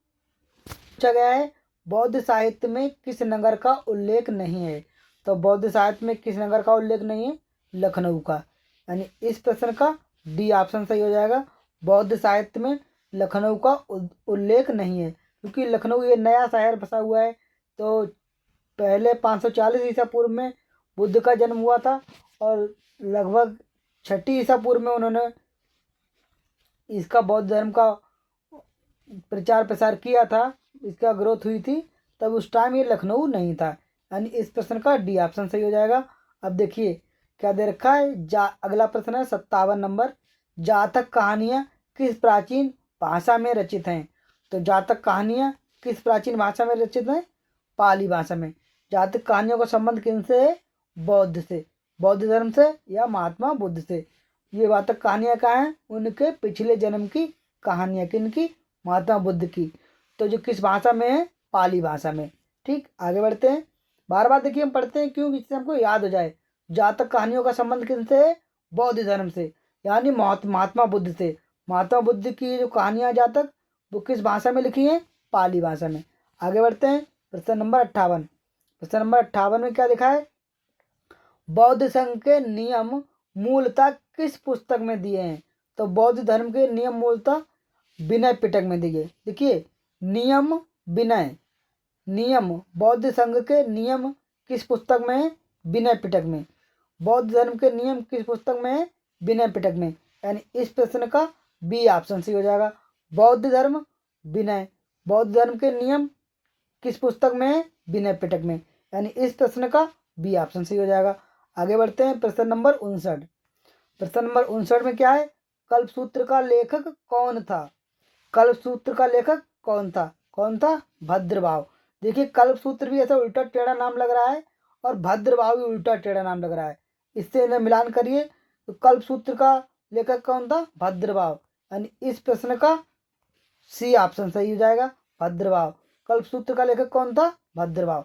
पूछा गया है बौद्ध साहित्य में किस नगर का उल्लेख नहीं है? तो बौद्ध साहित्य में किस नगर का उल्लेख नहीं है? लखनऊ का। यानी इस प्रश्न का डी ऑप्शन सही हो जाएगा। बौद्ध साहित्य में लखनऊ का उल्लेख नहीं है, क्योंकि लखनऊ ये नया शहर बसा हुआ है। तो पहले 540 ईसा पूर्व में बुद्ध का जन्म हुआ था और लगभग 6 ईसा पूर्व में उन्होंने इसका बौद्ध धर्म का प्रचार प्रसार किया था, इसका ग्रोथ हुई थी। तब उस टाइम ये लखनऊ नहीं था। यानी इस प्रश्न का डी ऑप्शन सही हो जाएगा। अब देखिए क्या दे रखा है। अगला प्रश्न है 57 नंबर। जातक कहानियाँ किस प्राचीन भाषा में रचित हैं? तो जातक कहानियाँ किस प्राचीन भाषा में रचित हैं? पाली भाषा में। जातक कहानियों का संबंध किनसे है? बौद्ध से, बौद्ध धर्म से या महात्मा बुद्ध से। ये जातक कहानियाँ क्या हैं? उनके पिछले जन्म की कहानियाँ। किनकी? महात्मा बुद्ध की। तो जो किस भाषा में है? पाली भाषा में। ठीक, आगे बढ़ते हैं। बार बार देखिए हम पढ़ते हैं क्यों, जिससे हमको याद हो जाए। जातक कहानियों का संबंध किनसे है? बौद्ध धर्म से, यानी महात्मा बुद्ध से। महात्मा बुद्ध की जो कहानियाँ जातक, वो किस भाषा में लिखी हैं? पाली भाषा में। आगे बढ़ते हैं। प्रश्न नंबर 58। प्रश्न नंबर 58 में क्या लिखा है? बौद्ध संघ के नियम मूलतः किस पुस्तक में दिए हैं? तो बौद्ध धर्म के नियम मूलतः विनय पिटक में दिए। देखिए नियम विनय, नियम बौद्ध संघ के नियम किस पुस्तक में है? विनय पिटक में। बौद्ध धर्म के नियम किस पुस्तक में है? विनय पिटक में। यानी इस प्रश्न का बी ऑप्शन सही हो जाएगा। बौद्ध धर्म विनय, बौद्ध धर्म के नियम किस पुस्तक में है? विनय पिटक में। यानी इस प्रश्न का बी ऑप्शन सही हो जाएगा। आगे बढ़ते हैं। प्रश्न नंबर 59। प्रश्न नंबर 59 में क्या है? कल्पसूत्र का लेखक कौन था? कल्पसूत्र का लेखक कौन था? कौन था? भद्रभाव। देखिए कल्पसूत्र भी ऐसा उल्टा टेढ़ा नाम लग रहा है और भद्रभाव भी उल्टा टेढ़ा नाम लग रहा है। इससे इन्हें मिलान करिए तो कल्पसूत्र का लेखक कौन था? भद्रभाव। यानी इस प्रश्न का सी ऑप्शन सही हो जाएगा, भद्रभाव। कल्पसूत्र का लेखक कौन था? भद्रभाव।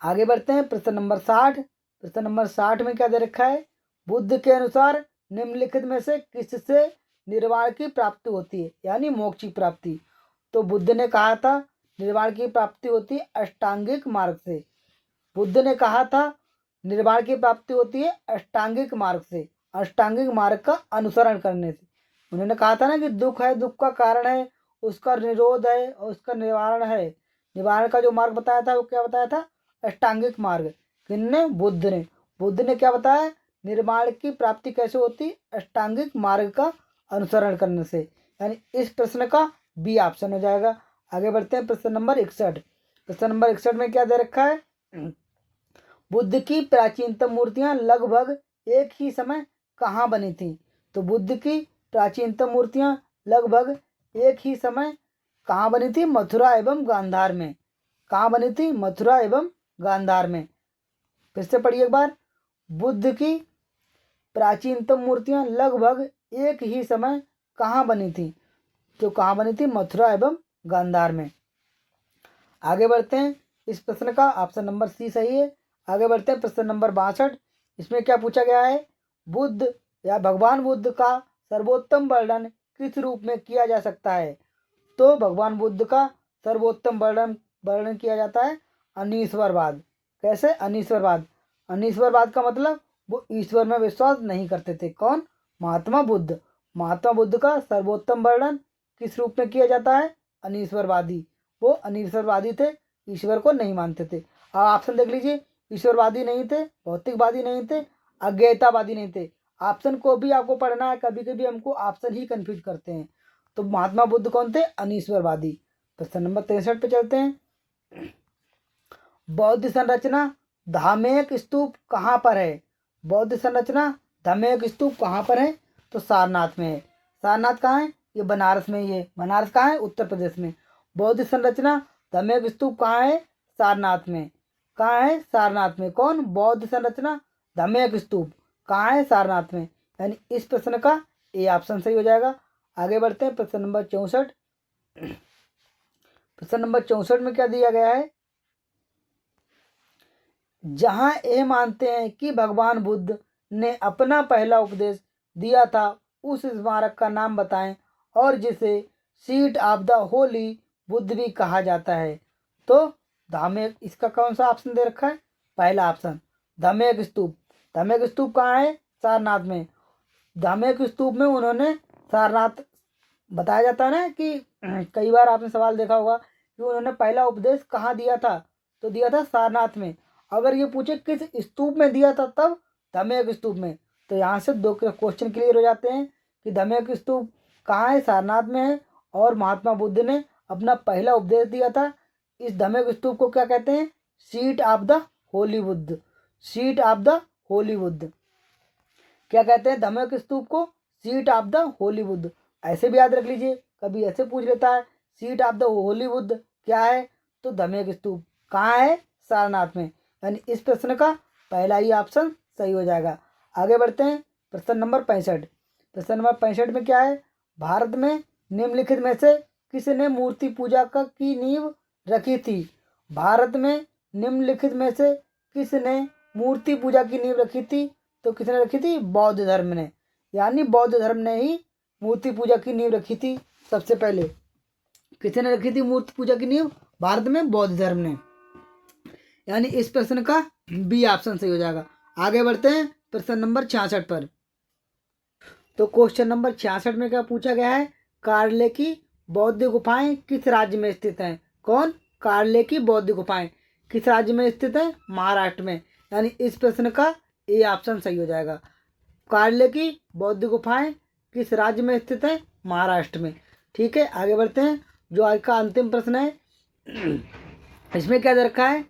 आगे बढ़ते हैं प्रश्न नंबर 60। प्रश्न नंबर 60 में क्या दे रखा है? बुद्ध के अनुसार निम्नलिखित में से किससे निर्वाण की प्राप्ति होती है, यानी मोक्ष की प्राप्ति? तो बुद्ध ने कहा था निर्वाण की प्राप्ति होती है अष्टांगिक मार्ग से। बुद्ध ने कहा था निर्वाण की प्राप्ति होती है अष्टांगिक मार्ग से, अष्टांगिक मार्ग का अनुसरण करने से। उन्होंने कहा था ना कि दुख है, दुख का कारण है, उसका निरोध है और उसका निवारण है। निवारण का जो मार्ग बताया था वो क्या बताया था? अष्टांगिक मार्ग। किसने? बुद्ध ने। बुद्ध ने क्या बताया? निर्वाण की प्राप्ति कैसे होती? अष्टांगिक मार्ग का अनुसरण करने से। यानी इस प्रश्न का बी ऑप्शन हो जाएगा। आगे बढ़ते हैं प्रश्न नंबर 61। प्रश्न नंबर 61 में क्या दे रखा है? बुद्ध की प्राचीनतम मूर्तियां लगभग एक ही समय कहाँ बनी थी? तो बुद्ध की प्राचीनतम मूर्तियां लगभग एक ही समय कहाँ बनी थी? मथुरा एवं गांधार में। कहाँ बनी थी? मथुरा एवं गांधार में। फिर से पढ़िए एक बार। बुद्ध की प्राचीनतम मूर्तियां लगभग एक ही समय कहाँ बनी थी? तो कहाँ बनी थी? मथुरा एवं गांधार में। आगे बढ़ते हैं। इस प्रश्न का ऑप्शन नंबर सी सही है। आगे बढ़ते हैं प्रश्न नंबर 62। इसमें क्या पूछा गया है? बुद्ध या भगवान बुद्ध का सर्वोत्तम वर्णन किस रूप में किया जा सकता है? तो भगवान बुद्ध का सर्वोत्तम वर्णन किया जाता है अनीश्वरवाद। कैसे? अनीश्वरवाद। अनीश्वरवाद का मतलब वो ईश्वर में विश्वास नहीं करते थे। कौन? महात्मा बुद्ध। महात्मा बुद्ध का सर्वोत्तम वर्णन किस रूप में किया जाता है? अनीश्वरवादी। वो अनीश्वरवादी थे, ईश्वर को नहीं मानते थे। आप ऑप्शन देख लीजिए। ईश्वरवादी नहीं थे, भौतिकवादी नहीं थे, अज्ञेयतावादी नहीं थे। ऑप्शन को भी आपको पढ़ना है, कभी कभी हमको ऑप्शन ही कंफ्यूज करते हैं। तो महात्मा बुद्ध कौन थे? अनीश्वरवादी। प्रश्न नंबर 63 पे चलते हैं। बौद्ध संरचना धामेक स्तूप कहाँ पर है? बौद्ध संरचना धामेक स्तूप कहाँ पर है? तो सारनाथ में है। सारनाथ कहाँ है? ये बनारस में ही है। बनारस कहाँ है? उत्तर प्रदेश में। बौद्ध संरचना धामेक स्तूप कहाँ है? सारनाथ में। कहाँ है? सारनाथ में। कौन? बौद्ध संरचना धामेक स्तूप कहाँ है? सारनाथ में। यानी इस प्रश्न का ए ऑप्शन सही हो जाएगा। आगे बढ़ते हैं प्रश्न नंबर 64। प्रश्न नंबर 64 में क्या दिया गया है? जहां ये मानते हैं कि भगवान बुद्ध ने अपना पहला उपदेश दिया था उस स्मारक का नाम बताएं और जिसे seat of the Holi Buddha भी कहा जाता है। तो धामेक, इसका कौन सा ऑप्शन दे रखा है? पहला ऑप्शन धामेक स्तूप। धामेक स्तूप कहाँ है? सारनाथ में। धामेक स्तूप में उन्होंने सारनाथ, बताया जाता है ना कि कई बार आपने सवाल देखा होगा कि उन्होंने पहला उपदेश कहाँ दिया था? तो दिया था सारनाथ में। अगर ये पूछे किस स्तूप में दिया था, तब धामेक स्तूप में। तो यहाँ से दो क्वेश्चन क्लियर हो जाते हैं कि धामेक स्तूप कहाँ है? सारनाथ में है। और महात्मा बुद्ध ने अपना पहला उपदेश दिया था। इस धामेक स्तूप को क्या कहते हैं? Seat of the Holi Buddha. Seat of the Holi Buddha क्या कहते हैं? धामेक स्तूप को seat of the Holi Buddha. ऐसे भी याद रख लीजिए, कभी ऐसे पूछ लेता है seat of the Holi Buddha क्या है? तो धामेक स्तूप कहाँ है? सारनाथ में। यानी इस प्रश्न का पहला ही ऑप्शन सही हो जाएगा। आगे बढ़ते हैं प्रश्न नंबर 65। प्रश्न नंबर 65 में क्या है? भारत में निम्नलिखित में से किसने मूर्ति पूजा का की नींव रखी थी? भारत में निम्नलिखित में से किसने मूर्ति पूजा की नींव रखी थी? तो किसने रखी थी? बौद्ध धर्म ने। यानी बौद्ध धर्म ने ही मूर्ति पूजा की नींव रखी थी सबसे पहले। किसने रखी थी मूर्ति पूजा की नींव? भारत में बौद्ध धर्म ने। यानी इस प्रश्न का बी ऑप्शन सही हो जाएगा। आगे बढ़ते हैं प्रश्न नंबर 66 पर। तो क्वेश्चन नंबर 66 में क्या पूछा गया है? कार्ले की बौद्ध गुफाएं किस राज्य में स्थित हैं? कौन? कार्ले की बौद्ध गुफाएं किस राज्य में स्थित है? महाराष्ट्र में। यानी इस प्रश्न का ए ऑप्शन सही हो जाएगा। कार्ले की बौद्ध गुफाएं किस राज्य में स्थित है? महाराष्ट्र में। ठीक है, आगे बढ़ते हैं। जो आज का अंतिम प्रश्न है इसमें क्या दे रखा है?